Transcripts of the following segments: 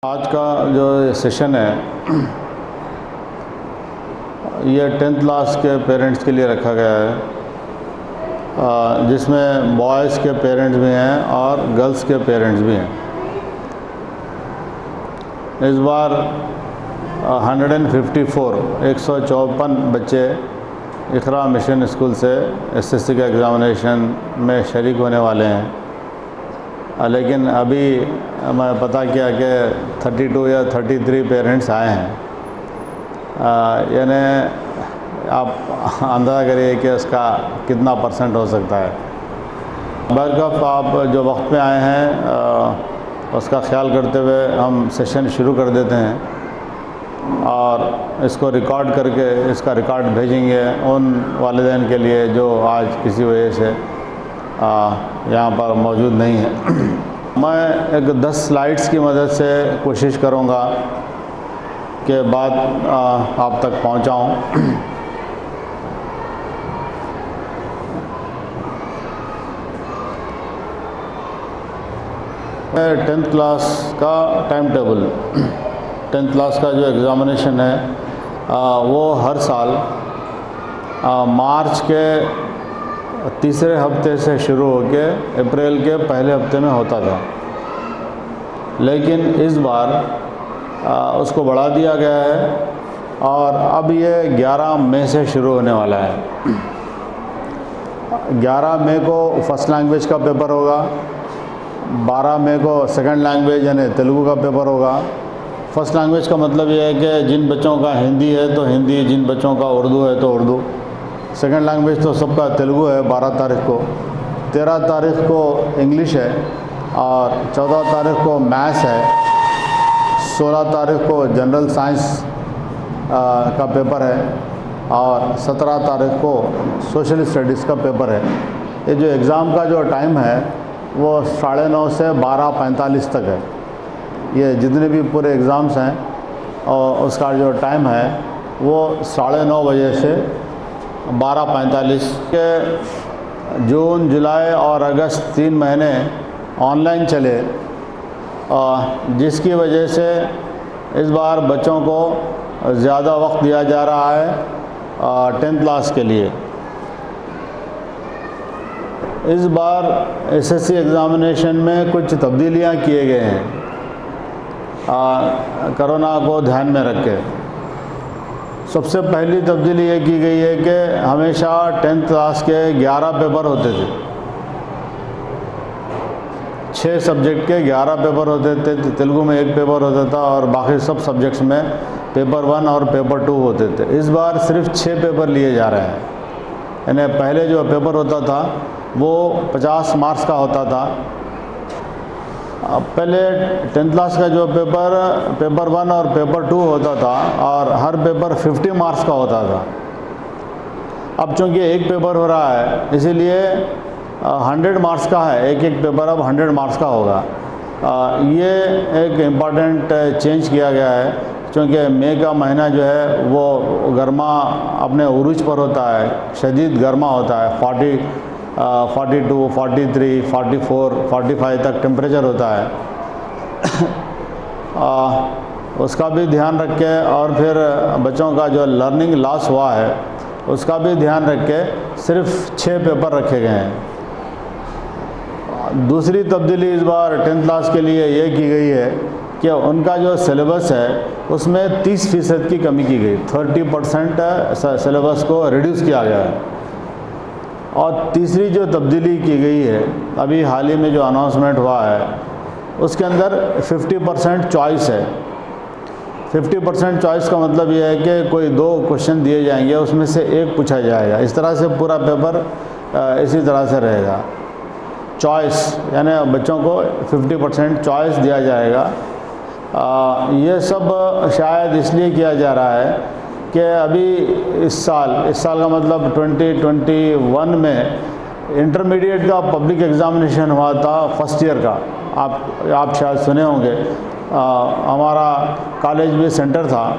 आज का जो सेशन है ये 10th क्लास के पेरेंट्स के लिए रखा गया है, जिसमें बॉयज़ के पेरेंट्स भी हैं और गर्ल्स के पेरेंट्स भी हैं। इस बार 154 बच्चे इकरा मिशन स्कूल से एसएससी के एग्ज़ामिनेशन में शरीक होने वाले हैं, लेकिन अभी मैं पता किया कि 32 या 33 पेरेंट्स आए हैं। यानी आप अंदाज़ा करिए कि उसका कितना परसेंट हो सकता है। बरकफ आप जो वक्त पे आए हैं उसका ख्याल करते हुए हम सेशन शुरू कर देते हैं और इसको रिकॉर्ड करके इसका रिकॉर्ड भेजेंगे उन वालिदैन के लिए जो आज किसी वजह से यहाँ पर मौजूद नहीं है। मैं एक 10 स्लाइड्स की मदद से कोशिश करूँगा कि बात आप तक पहुँचाऊँ। टेंथ क्लास का टाइम टेबल, 10th क्लास का जो एग्ज़ामिनेशन है वो हर साल मार्च के तीसरे हफ्ते से शुरू होकर अप्रैल के पहले हफ्ते में होता था, लेकिन इस बार उसको बढ़ा दिया गया है और अब ये 11 मई से शुरू होने वाला है। 11 मई को फ़र्स्ट लैंग्वेज का पेपर होगा, 12 मई को सेकंड लैंग्वेज यानी तेलुगु का पेपर होगा। फ़र्स्ट लैंग्वेज का मतलब ये है कि जिन बच्चों का हिंदी है तो हिंदी, जिन बच्चों का उर्दू है तो उर्दू। सेकंड लैंग्वेज तो सबका तेलुगु है 12 तारीख को, 13 तारीख को इंग्लिश है और 14 तारीख को मैथ्स है, 16 तारीख को जनरल साइंस का पेपर है और 17 तारीख को सोशल स्टडीज़ का पेपर है। ये जो एग्ज़ाम का जो टाइम है वो 9:30 से 12:45 तक है। ये जितने भी पूरे एग्ज़ाम्स हैं और उसका जो टाइम है वो 9:30 बजे से 12:45 के। जून, जुलाई और अगस्त 3 महीने ऑनलाइन चले, जिसकी वजह से इस बार बच्चों को ज़्यादा वक्त दिया जा रहा है 10th क्लास के लिए। इस बार एसएससी एग्ज़ामिनेशन में कुछ तब्दीलियां किए गए हैं कोरोना को ध्यान में रख के। सबसे पहली तब्दीली ये की गई है कि हमेशा 10th क्लास के 11 पेपर होते थे, 6 सब्जेक्ट के 11 पेपर होते थे। तेलुगु में 1 पेपर होता था और बाकी सब सब्जेक्ट्स में पेपर 1 और पेपर 2 होते थे। इस बार सिर्फ 6 पेपर लिए जा रहे हैं। यानी पहले जो पेपर होता था वो 50 मार्क्स का होता था। पहले 10th क्लास का जो पेपर 1 और पेपर 2 होता था और हर पेपर 50 मार्क्स का होता था। अब चूँकि एक पेपर हो रहा है इसीलिए 100 मार्क्स का है, एक पेपर अब 100 मार्क्स का होगा। ये एक इम्पॉर्टेंट चेंज किया गया है, क्योंकि मई का महीना जो है वो गर्मा अपने उरूज पर होता है, शदीद गर्मा होता है। 42, 43, 44, 45 तक टेम्परेचर होता है। उसका भी ध्यान रख के और फिर बच्चों का जो लर्निंग लॉस हुआ है उसका भी ध्यान रख के सिर्फ 6 पेपर रखे गए हैं। दूसरी तब्दीली इस बार 10th क्लास के लिए ये की गई है कि उनका जो सिलेबस है उसमें 30% की कमी की गई, 30% सिलेबस को रिड्यूस किया गया है। और तीसरी जो तब्दीली की गई है अभी हाल ही में जो अनाउंसमेंट हुआ है उसके अंदर 50% चॉइस है। 50% चॉइस का मतलब ये है कि कोई 2 क्वेश्चन दिए जाएंगे, उसमें से एक पूछा जाएगा। इस तरह से पूरा पेपर इसी तरह से रहेगा। चॉइस यानी बच्चों को 50% चॉइस दिया जाएगा। ये सब शायद इसलिए किया जा रहा है कि अभी इस साल का मतलब 2021 में इंटरमीडिएट का पब्लिक एग्ज़ामिनेशन हुआ था फर्स्ट ईयर का। आप शायद सुने होंगे, हमारा कॉलेज में सेंटर था,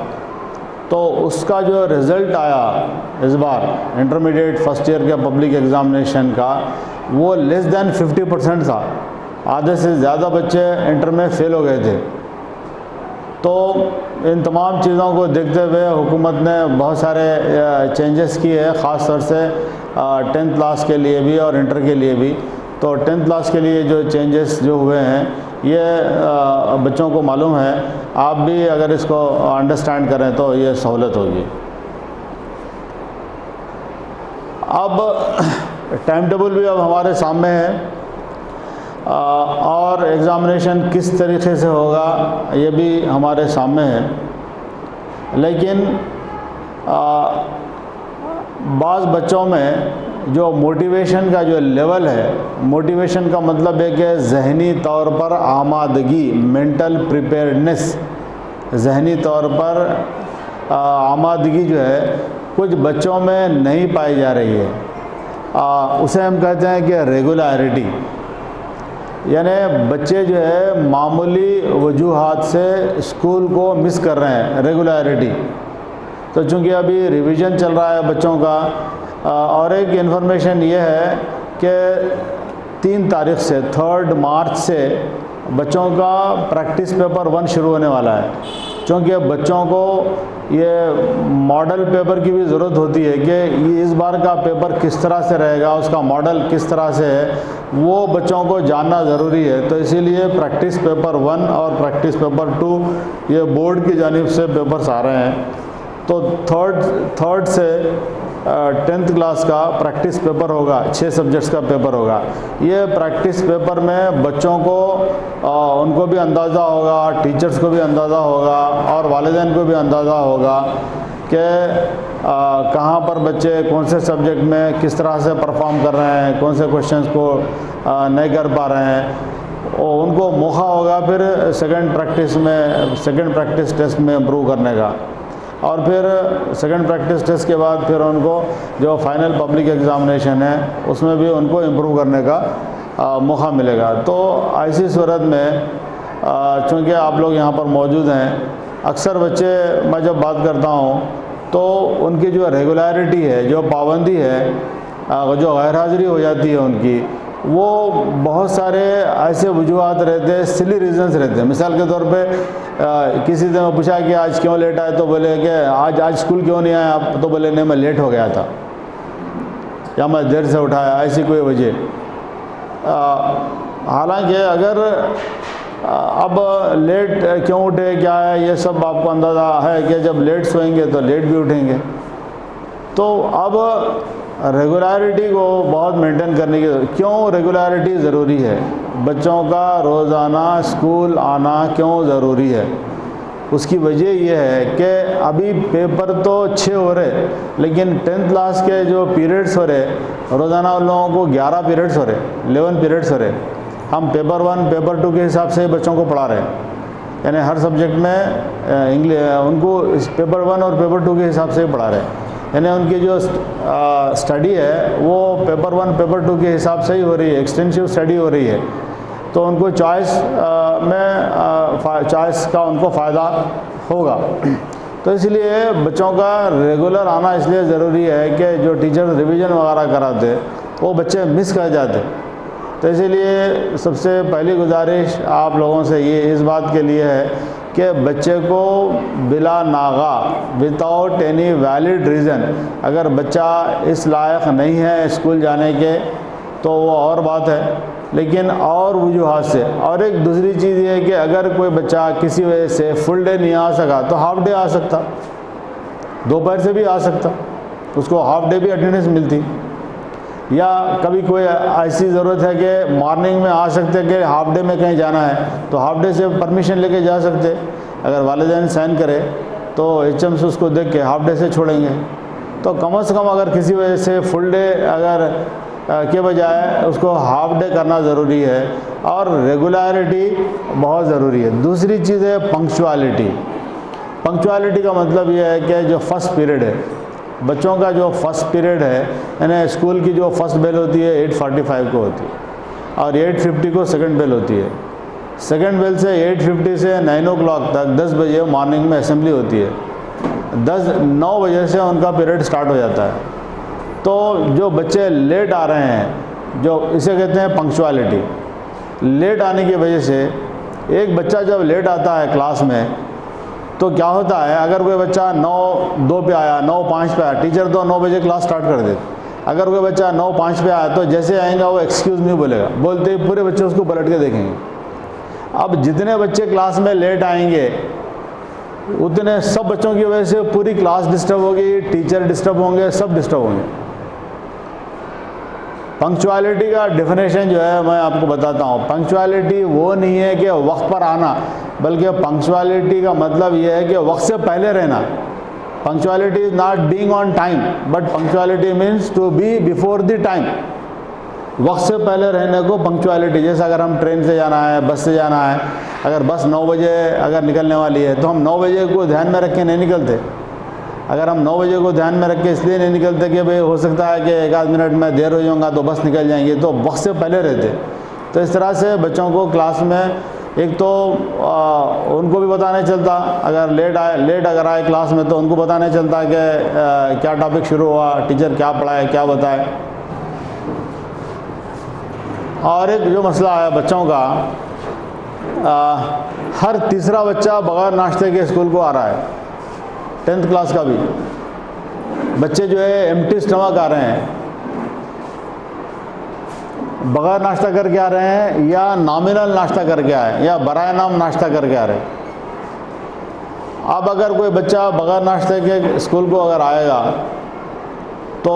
तो उसका जो रिज़ल्ट आया इस बार इंटरमीडिएट फर्स्ट ईयर के पब्लिक एग्ज़ामिनेशन का वो लेस दैन 50% था। आधे से ज़्यादा बच्चे इंटर में फ़ेल हो गए थे। तो इन तमाम चीज़ों को देखते हुए हुकूमत ने बहुत सारे चेंजेस किए हैं, ख़ास तौर से 10th क्लास के लिए भी और इंटर के लिए भी। तो 10th क्लास के लिए जो चेंजेस जो हुए हैं ये बच्चों को मालूम है, आप भी अगर इसको अंडरस्टैंड करें तो ये सहूलत होगी। अब टाइम टेबल भी अब हमारे सामने है और एग्ज़ामिनेशन किस तरीके से होगा ये भी हमारे सामने है। लेकिन बाज़ बच्चों में जो मोटिवेशन का जो लेवल है, मोटिवेशन का मतलब है कि ज़हनी तौर पर आमादगी, मेंटल प्रिपेयर्डनेस, ज़हनी तौर पर आमादगी जो है कुछ बच्चों में नहीं पाई जा रही है। उसे हम कहते हैं कि रेगुलरिटी, यानी बच्चे जो है मामूली वजूहात से स्कूल को मिस कर रहे हैं, रेगुलरिटी। तो चूँकि अभी रिवीजन चल रहा है बच्चों का, और एक इन्फॉर्मेशन ये है कि 3 तारीख से 3 मार्च से बच्चों का प्रैक्टिस पेपर 1 शुरू होने वाला है। क्योंकि बच्चों को ये मॉडल पेपर की भी ज़रूरत होती है कि इस बार का पेपर किस तरह से रहेगा, उसका मॉडल किस तरह से है, वो बच्चों को जानना ज़रूरी है। तो इसीलिए प्रैक्टिस पेपर 1 और प्रैक्टिस पेपर 2 ये बोर्ड की जानिब से पेपर्स आ रहे हैं। तो थर्ड से 10th क्लास का प्रैक्टिस पेपर होगा, 6 सब्जेक्ट्स का पेपर होगा। ये प्रैक्टिस पेपर में बच्चों को उनको भी अंदाज़ा होगा, टीचर्स को भी अंदाज़ा होगा और वालिदैन को भी अंदाज़ा होगा कि कहाँ पर बच्चे कौन से सब्जेक्ट में किस तरह से परफॉर्म कर रहे हैं, कौन से क्वेश्चंस को नहीं कर पा रहे हैं। और उनको मौका होगा फिर सेकंड प्रैक्टिस टेस्ट में इम्प्रूव करने का, और फिर सेकंड प्रैक्टिस टेस्ट के बाद फिर उनको जो फाइनल पब्लिक एग्ज़ामिनेशन है उसमें भी उनको इम्प्रूव करने का मौका मिलेगा। तो ऐसी सूरत में चूँकि आप लोग यहाँ पर मौजूद हैं, अक्सर बच्चे मैं जब बात करता हूँ तो उनकी जो रेगुलरिटी है, जो पाबंदी है, जो गैर हाज़िरी हो जाती है उनकी, वो बहुत सारे ऐसे वजूहात रहते हैं, सिली रीजंस रहते हैं। मिसाल के तौर पे किसी से मैं पूछा कि आज क्यों लेट आए, तो बोले कि आज स्कूल क्यों नहीं आए आप, तो बोले नहीं मैं लेट हो गया था या मैं देर से उठाया, ऐसी कोई वजह। हालांकि अगर अब लेट क्यों उठे क्या है, ये सब आपको अंदाज़ा है कि जब लेट सोएंगे तो लेट भी उठेंगे। तो अब रेगुलरिटी को बहुत मेंटेन करने की, क्यों रेगुलरिटी ज़रूरी है, बच्चों का रोज़ाना स्कूल आना क्यों ज़रूरी है, उसकी वजह यह है कि अभी पेपर तो 6 हो रहे, लेकिन 10th क्लास के जो पीरियड्स हो रहे, रोज़ाना उन लोगों को 11 पीरियड्स हो रहे, 11 पीरियड्स हो रहे। हम पेपर 1 पेपर 2 के हिसाब से बच्चों को पढ़ा रहे हैं, यानी हर सब्जेक्ट में इंग्लिश उनको पेपर 1 और पेपर 2 के हिसाब से पढ़ा रहे हैं। यानी उनकी जो स्टडी है वो पेपर 1 पेपर 2 के हिसाब से ही हो रही है, एक्सटेंसिव स्टडी हो रही है। तो उनको चॉइस का उनको फ़ायदा होगा। तो इसलिए बच्चों का रेगुलर आना इसलिए ज़रूरी है कि जो टीचर रिवीजन वगैरह कराते वो बच्चे मिस कर जाते। तो इसीलिए सबसे पहली गुजारिश आप लोगों से ये इस बात के लिए है कि बच्चे को बिला Naga, without any valid reason, अगर बच्चा इस लायक नहीं है स्कूल जाने के तो वो और बात है, लेकिन और वजूहात से। और एक दूसरी चीज़ ये है कि अगर कोई बच्चा किसी वजह से फुल डे नहीं आ सका तो हाफ डे आ सकता, दोपहर से भी आ सकता, उसको हाफ डे भी अटेंडेंस मिलती। या कभी कोई ऐसी ज़रूरत है कि मॉर्निंग में आ सकते कि हाफ डे में कहीं जाना है तो हाफ डे से परमिशन लेके जा सकते। अगर वालिदैन साइन करे तो HM से उसको देख के हाफ डे से छोड़ेंगे। तो कम से कम अगर किसी वजह से फुल डे अगर के बजाय उसको हाफ डे करना ज़रूरी है, और रेगुलरिटी बहुत ज़रूरी है। दूसरी चीज़ है पंक्चुअलिटी। पंक्चुअलिटी का मतलब ये है कि जो फर्स्ट पीरियड है, बच्चों का जो फर्स्ट पीरियड है, यानी स्कूल की जो फर्स्ट बेल होती है 8:45 को होती है और 8:50 को सेकंड बेल होती है। सेकंड बेल से 8:50 से 9 o'clock तक 10 बजे मॉर्निंग में असेंबली होती है। 9 बजे से उनका पीरियड स्टार्ट हो जाता है। तो जो बच्चे लेट आ रहे हैं, जो इसे कहते हैं पंक्चुअलिटी, लेट आने की वजह से एक बच्चा जब लेट आता है क्लास में तो क्या होता है, अगर कोई बच्चा 9:02 पे आया, 9:05 पे आया, टीचर तो 9 बजे क्लास स्टार्ट कर देते। अगर कोई बच्चा 9:05 पे आया तो जैसे आएगा वो एक्सक्यूज़ नहीं बोलेगा, बोलते ही पूरे बच्चे उसको पलट के देखेंगे। अब जितने बच्चे क्लास में लेट आएंगे उतने सब बच्चों की वजह से पूरी क्लास डिस्टर्ब होगी, टीचर डिस्टर्ब होंगे, सब डिस्टर्ब होंगे। पंक्चुअलिटी का डेफिनेशन जो है मैं आपको बताता हूँ। पंक्चुअलिटी वो नहीं है कि वक्त पर आना, बल्कि पंक्चुअलिटी का मतलब ये है कि वक्त से पहले रहना। Punctuality is not being on time, but punctuality means to be before the time. वक्त से पहले रहने को पंक्चुअलिटी। जैसे अगर हम ट्रेन से जाना है, बस से जाना है, अगर बस 9 बजे अगर निकलने वाली है तो हम 9 बजे को ध्यान में रख के नहीं निकलते। अगर हम 9 बजे को ध्यान में रख के इसलिए नहीं निकलते कि भाई हो सकता है कि 1 आध मिनट में देर हो जाऊँगा तो बस निकल जाएंगे, तो वक्त से पहले रहते। तो इस तरह से बच्चों को क्लास में एक तो उनको भी पता नहीं चलता, अगर लेट अगर आए क्लास में तो उनको पता नहीं चलता कि क्या टॉपिक शुरू हुआ, टीचर क्या पढ़ाए, क्या बताए। और एक जो मसला है बच्चों का, हर तीसरा बच्चा बगैर नाश्ते के स्कूल को आ रहा है। 10th क्लास का भी बच्चे जो है एम्प्टी स्टमक आ रहे हैं, बगैर नाश्ता करके आ रहे हैं, या नॉमिनल नाश्ता करके आए, या बराए नाम नाश्ता करके आ रहे हैं। अब अगर कोई बच्चा बगैर नाश्ते के स्कूल को अगर आएगा तो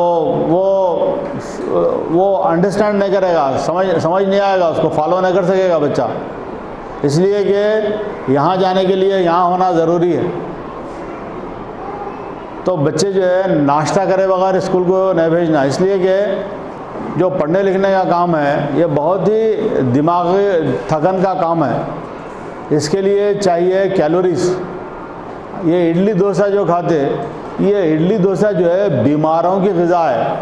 वो अंडरस्टैंड नहीं करेगा, समझ नहीं आएगा, उसको फॉलो नहीं कर सकेगा बच्चा। इसलिए कि यहाँ जाने के लिए यहाँ होना ज़रूरी है। तो बच्चे जो है नाश्ता करे बगैर स्कूल को नहीं भेजना। इसलिए कि जो पढ़ने लिखने का काम है ये बहुत ही दिमागी थकन का काम है। इसके लिए चाहिए कैलोरीज। ये इडली डोसा जो खाते, ये इडली डोसा जो है बीमारों की ग़िज़ा है,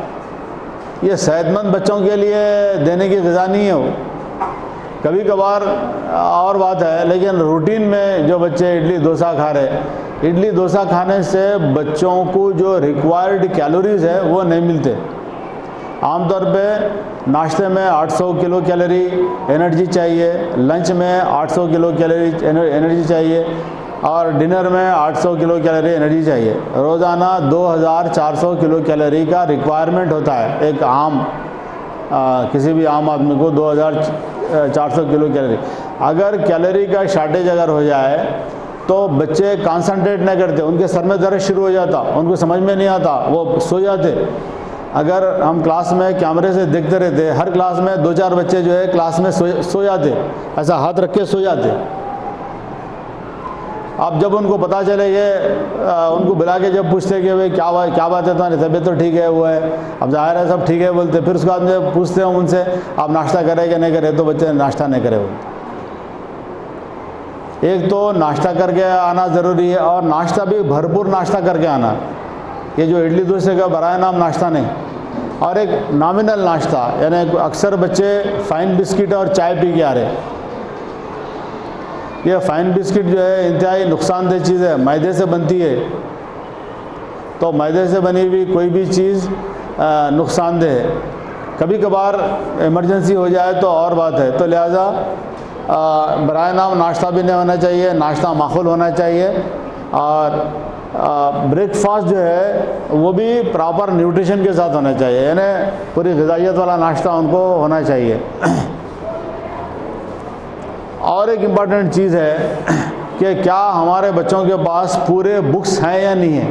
ये सेहतमंद बच्चों के लिए देने की ग़िज़ा नहीं है। वो कभी कभार और बात है, लेकिन रूटीन में जो बच्चे इडली डोसा खा रहे, इडली डोसा खाने से बच्चों को जो रिक्वायर्ड कैलोरीज है वो नहीं मिलते। आमतौर पे नाश्ते में 800 किलो कैलोरी एनर्जी चाहिए, लंच में 800 किलो कैलोरी एनर्जी चाहिए, और डिनर में 800 किलो कैलोरी एनर्जी चाहिए। रोज़ाना 2400 किलो कैलोरी का रिक्वायरमेंट होता है एक आम किसी भी आम आदमी को 2400 किलो कैलोरी। अगर कैलोरी का शॉर्टेज अगर हो जाए तो बच्चे कंसंट्रेट नहीं करते, उनके सर में दर्द शुरू हो जाता, उनको समझ में नहीं आता, वो सो जाते। अगर हम क्लास में कैमरे से देखते रहते, हर क्लास में 2-4 बच्चे जो है क्लास में सो जाते, ऐसा हाथ रख के सो जाते। अब जब उनको पता चले कि उनको बुला के जब पूछते कि भाई क्या बात है, तुम्हारी तबीयत तो ठीक है, वो है, अब जाहिर है सब ठीक है बोलते। फिर उसके बाद जब पूछते हैं उनसे आप नाश्ता करें कि नहीं करें, तो बच्चे नाश्ता नहीं करे बोलते। एक तो नाश्ता करके आना ज़रूरी है, और नाश्ता भी भरपूर नाश्ता करके आना। ये जो इडली डोसे का बराए नाम नाश्ता नहीं, और एक नॉमिनल नाश्ता, यानी अक्सर बच्चे फाइन बिस्किट और चाय पी के आ रहे। ये फाइन बिस्किट जो है इंतहाई नुकसानदेह चीज़ है, मैदे से बनती है। तो मैदे से बनी हुई कोई भी चीज़ नुकसानदेह है। कभी कभार इमरजेंसी हो जाए तो और बात है। तो लिहाजा बराए नाम नाश्ता भी नहीं होना चाहिए, नाश्ता माखूल होना चाहिए, और ब्रेकफास्ट जो है वो भी प्रॉपर न्यूट्रिशन के साथ होना चाहिए, यानी पूरी ग़िज़ाइयत वाला नाश्ता उनको होना चाहिए। और एक इम्पॉर्टेंट चीज़ है कि क्या हमारे बच्चों के पास पूरे बुक्स हैं या नहीं है।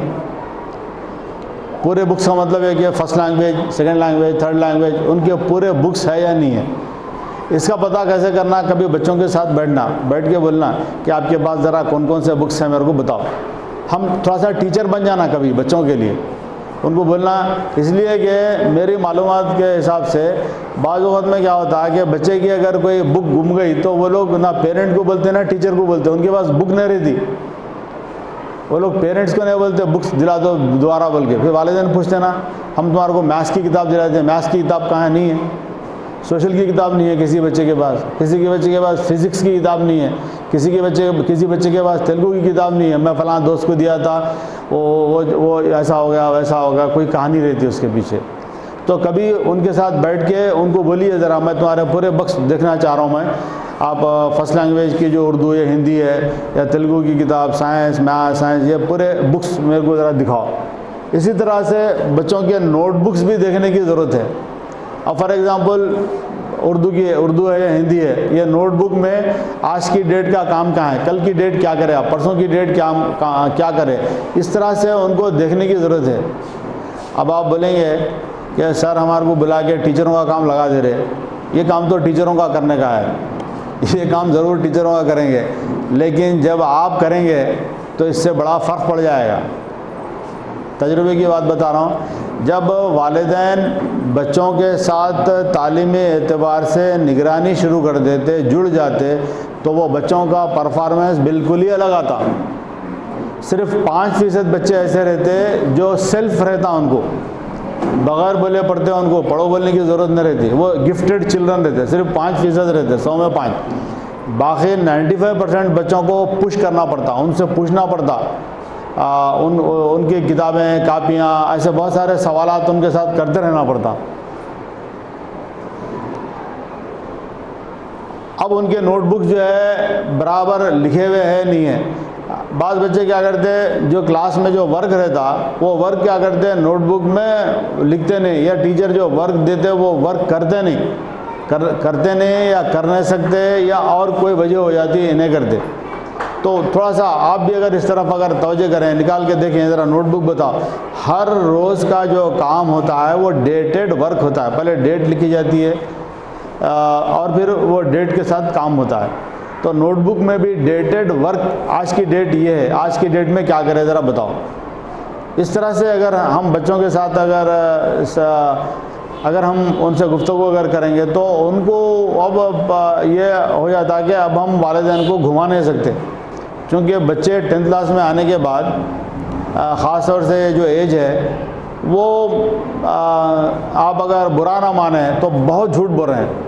पूरे बुक्स का मतलब है कि first language, second language, third language, उनके पूरे बुक्स है या नहीं है। इसका पता कैसे करना, कभी बच्चों के साथ बैठ के बोलना कि आपके पास ज़रा कौन कौन से बुक्स हैं मेरे को बताओ। हम थोड़ा सा टीचर बन जाना कभी बच्चों के लिए, उनको बोलना। इसलिए कि मेरी मालूमात के हिसाब से बाज़ वक़्त में क्या होता है कि बच्चे की अगर कोई बुक गुम गई तो वो लोग ना पेरेंट को बोलते ना टीचर को बोलते, उनके पास बुक नहीं रहती। वो लोग पेरेंट्स को नहीं बोलते बुक्स दिला दो दोबारा बोल के, फिर वालिदैन पूछते ना हम तुम्हारे को मैथ्स की किताब दिलाते हैं, मैथ्स की किताब कहाँ है, नहीं है। सोशल की किताब नहीं है किसी बच्चे के पास, किसी के बच्चे के पास फिज़िक्स की किताब नहीं है, किसी बच्चे के पास तेलुगु की किताब नहीं है। मैं फ़लाँ दोस्त को दिया था, वो ऐसा हो गया वैसा हो गया, कोई कहानी रहती उसके पीछे। तो कभी उनके साथ बैठ के उनको बोलिए ज़रा मैं तुम्हारे पूरे बुक्स देखना चाह रहा हूँ मैं, आप फर्स्ट लैंग्वेज की जो उर्दू या हिंदी है या तेलुगु की किताब, साइंस, मैथ, साइंस, ये पूरे बुक्स मेरे को ज़रा दिखाओ। इसी तरह से बच्चों के नोटबुक्स भी देखने की ज़रूरत है। अब फॉर एग्ज़ाम्पल उर्दू है या हिंदी है, ये नोटबुक में आज की डेट का काम कहाँ है, कल की डेट क्या करे, आप परसों की डेट क्या करे, इस तरह से उनको देखने की ज़रूरत है। अब आप बोलेंगे कि सर हमारे को बुला के टीचरों का काम लगा दे रहे, ये काम तो टीचरों का करने का है, ये काम ज़रूर टीचरों का करेंगे, लेकिन जब आप करेंगे तो इससे बड़ा फ़र्क पड़ जाएगा। तजुर्बे की बात बता रहा हूँ, जब वालिदैन बच्चों के साथ तालीमी एतबार से निगरानी शुरू कर देते, जुड़ जाते, तो वो बच्चों का परफॉर्मेंस बिल्कुल ही अलग आता। सिर्फ 5% बच्चे ऐसे रहते जो सेल्फ रहता, उनको बगैर बोले पढ़ते, उनको पढ़ो बोलने की ज़रूरत नहीं रहती, वो गिफ्टेड चिल्ड्रन रहते, सिर्फ 5% रहते, 100 में 5। बाकी 95% बच्चों को पुश करना पड़ता, उनसे पूछना पड़ता, उनकी किताबें, कापियाँ, ऐसे बहुत सारे सवालात उनके साथ करते रहना पड़ता। अब उनके नोटबुक जो है बराबर लिखे हुए है नहीं है। बाद बच्चे क्या करते, जो क्लास में जो वर्क रहता वो वर्क क्या करते, नोटबुक में लिखते नहीं, या टीचर जो वर्क देते वो वर्क करते नहीं, करते नहीं या कर नहीं सकते, या और कोई वजह हो जाती नहीं करते। तो थोड़ा सा आप भी अगर इस तरफ अगर तवज्जो करें, निकाल के देखें, ज़रा नोटबुक बताओ, हर रोज़ का जो काम होता है वो डेटेड वर्क होता है, पहले डेट लिखी जाती है और फिर वो डेट के साथ काम होता है। तो नोटबुक में भी डेटेड वर्क, आज की डेट ये है, आज की डेट में क्या करें ज़रा बताओ। इस तरह से अगर हम बच्चों के साथ अगर हम उनसे गुफ्तगू अगर करेंगे तो उनको अब ये हो जाता है कि अब हम वालिदैन को घुमा नहीं सकते, क्योंकि बच्चे 10th क्लास में आने के बाद ख़ास तौर से जो एज है वो आप अगर बुरा ना माने तो बहुत झूठ बोल रहे हैं।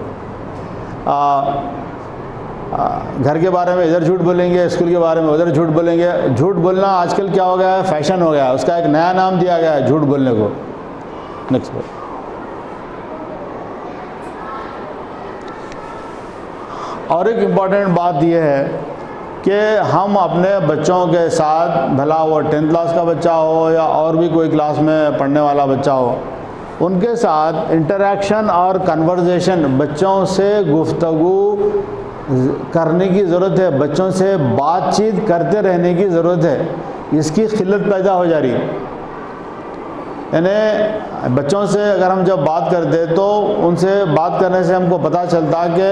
घर के बारे में इधर झूठ बोलेंगे, स्कूल के बारे में उधर झूठ बोलेंगे। झूठ बोलना आजकल क्या हो गया है, फैशन हो गया है, उसका एक नया नाम दिया गया है झूठ बोलने को। नेक्स्ट बार और एक इम्पॉर्टेंट बात यह है कि हम अपने बच्चों के साथ, भला वो 10th क्लास का बच्चा हो या और भी कोई क्लास में पढ़ने वाला बच्चा हो, उनके साथ इंटरेक्शन और कन्वर्सेशन, बच्चों से गुफ्तगू करने की ज़रूरत है, बच्चों से बातचीत करते रहने की ज़रूरत है। इसकी खिल्लत पैदा हो जा रही है। यानी बच्चों से अगर हम जब बात करते तो उनसे बात करने से हमको पता चलता कि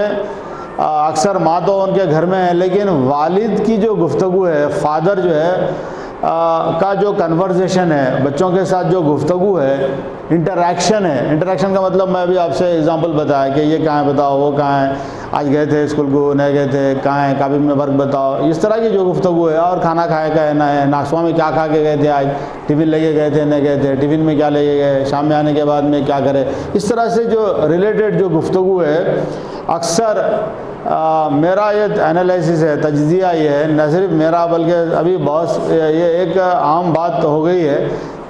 अक्सर माँ तो उनके घर में है, लेकिन वालिद की जो गुफ्तगू है, फादर जो है का जो कन्वर्सेशन है, बच्चों के साथ जो गुफ्तगू है, इंटरेक्शन है। इंटरेक्शन का मतलब मैं अभी आपसे एग्जांपल बताया कि ये कहाँ है बताओ, वो कहाँ है, आज गए थे स्कूल को, नहीं गए थे, कहाँ है, काबिल में वर्क बताओ, इस तरह की जो गुफ्तगू है। और खाना खाए का है ना है, नाश्ता में क्या खा के गए थे, आज टिफ़िन लेके गए थे, नहीं गए थे, टिफ़िन में क्या लेके गए, शाम में आने के बाद में क्या करें, इस तरह से जो रिलेटेड जो गुफ्तगू है, अक्सर मेरा ये एनालिसिस है, तज्जिया ये है, न सिर्फ मेरा बल्कि अभी बहुत ये एक आम बात हो गई है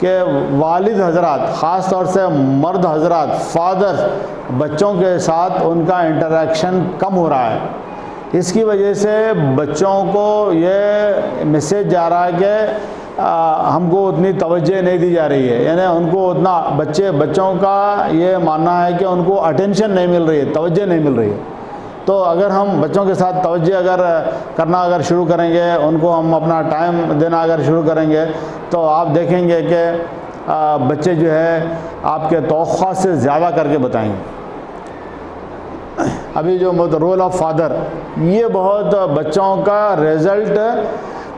कि वालिद हजरात, ख़ास तौर से मर्द हजरात, फादर, बच्चों के साथ उनका इंटरेक्शन कम हो रहा है। इसकी वजह से बच्चों को ये मैसेज जा रहा है कि हमको उतनी तवज्जो नहीं दी जा रही है, यानी उनको उतना बच्चों का ये मानना है कि उनको अटेंशन नहीं मिल रही है, तवज्जो नहीं मिल रही है। तो अगर हम बच्चों के साथ तवज्जो अगर करना अगर शुरू करेंगे, उनको हम अपना टाइम देना अगर शुरू करेंगे, तो आप देखेंगे कि बच्चे जो है आपके तौक़ा से ज़्यादा करके बताएंगे। अभी जो रोल ऑफ फादर, ये बहुत बच्चों का रिज़ल्ट,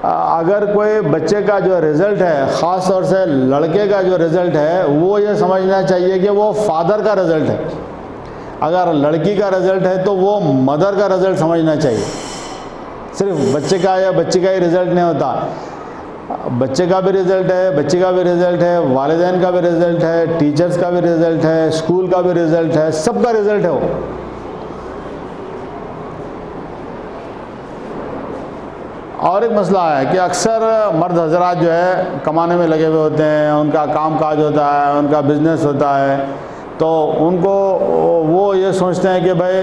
अगर कोई बच्चे का जो रिज़ल्ट है, ख़ास तौर से लड़के का जो रिज़ल्ट है, वो ये समझना चाहिए कि वो फादर का रिज़ल्ट है। अगर लड़की का रिज़ल्ट है तो वो मदर का रिज़ल्ट समझना चाहिए। सिर्फ बच्चे का या बच्ची का ही रिज़ल्ट नहीं होता, बच्चे का भी रिज़ल्ट है, बच्ची का भी रिज़ल्ट है, वालिदैन का भी रिज़ल्ट है, टीचर्स का भी रिज़ल्ट है, स्कूल का भी रिज़ल्ट है, सबका रिज़ल्ट है वो। और एक मसला है कि अक्सर मर्द हजरात जो है कमाने में लगे हुए होते हैं, उनका काम काज होता है, उनका बिज़नेस होता है, तो उनको वो ये सोचते हैं कि भाई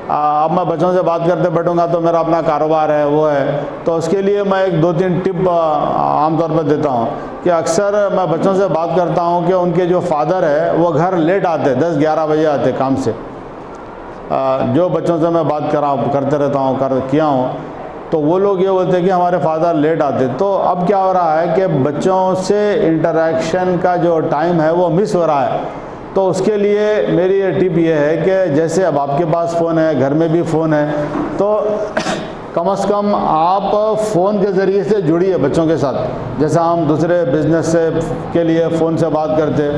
अब मैं बच्चों से बात करते बैठूंगा तो मेरा अपना कारोबार है, वो है। तो उसके लिए मैं एक 2-3 टिप आमतौर पर देता हूँ कि अक्सर मैं बच्चों से बात करता हूँ कि उनके जो फादर है वो घर लेट आते, 10-11 बजे आते काम से। जो बच्चों से मैं बात करते रहता हूँ, किया हूँ, तो वो लोग ये बोलते हैं कि हमारे फादर लेट आते। तो अब क्या हो रहा है कि बच्चों से इंटरेक्शन का जो टाइम है वो मिस हो रहा है। तो उसके लिए मेरी ये टिप ये है कि जैसे अब आपके पास फ़ोन है, घर में भी फ़ोन है, तो कम से कम आप फ़ोन के ज़रिए से जुड़िए बच्चों के साथ। जैसा हम दूसरे बिज़नेस से के लिए फ़ोन से बात करते,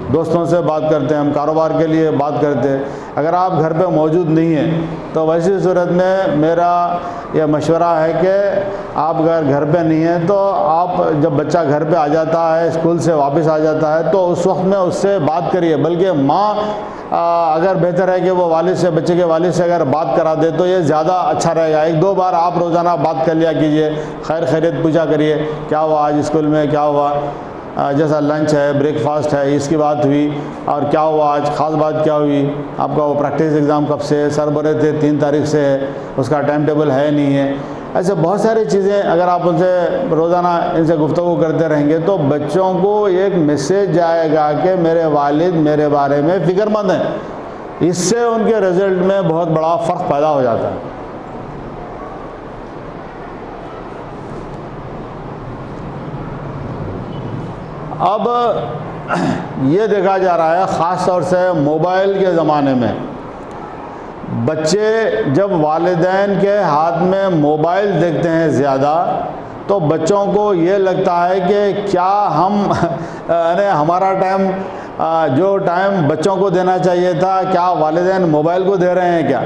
दोस्तों से बात करते हैं, हम कारोबार के लिए बात करते हैं। अगर आप घर पे मौजूद नहीं हैं तो वैसी सूरत में मेरा यह मशवरा है कि आप अगर घर पे नहीं हैं तो आप जब बच्चा घर पे आ जाता है, स्कूल से वापस आ जाता है, तो उस वक्त में उससे बात करिए। बल्कि माँ अगर बेहतर है कि वो वालिद से, बच्चे के वालिद से अगर बात करा दे तो ये ज़्यादा अच्छा रहेगा। 1-2 बार आप रोज़ाना बात कर लिया कीजिए, खैर खैरियत पूछा करिए, क्या हुआ आज स्कूल में, क्या हुआ, जैसा लंच है, ब्रेकफास्ट है, इसकी बात हुई, और क्या हुआ आज, ख़ास बात क्या हुई, आपका वो प्रैक्टिस एग्ज़ाम कब से है, सर बोले थे 3 तारीख से है, उसका टाइम टेबल है नहीं है। ऐसे बहुत सारी चीज़ें अगर आप उनसे रोज़ाना इनसे गुफ्तगू करते रहेंगे तो बच्चों को एक मैसेज जाएगा कि मेरे वालिद मेरे बारे में फ़िक्रमंद हैं। इससे उनके रिज़ल्ट में बहुत बड़ा फ़र्क पैदा हो जाता है। अब ये देखा जा रहा है ख़ास तौर से मोबाइल के ज़माने में, बच्चे जब वालिदैन के हाथ में मोबाइल देखते हैं ज़्यादा तो बच्चों को ये लगता है कि क्या हम हमारा टाइम, जो टाइम बच्चों को देना चाहिए था, क्या वालिदैन मोबाइल को दे रहे हैं क्या।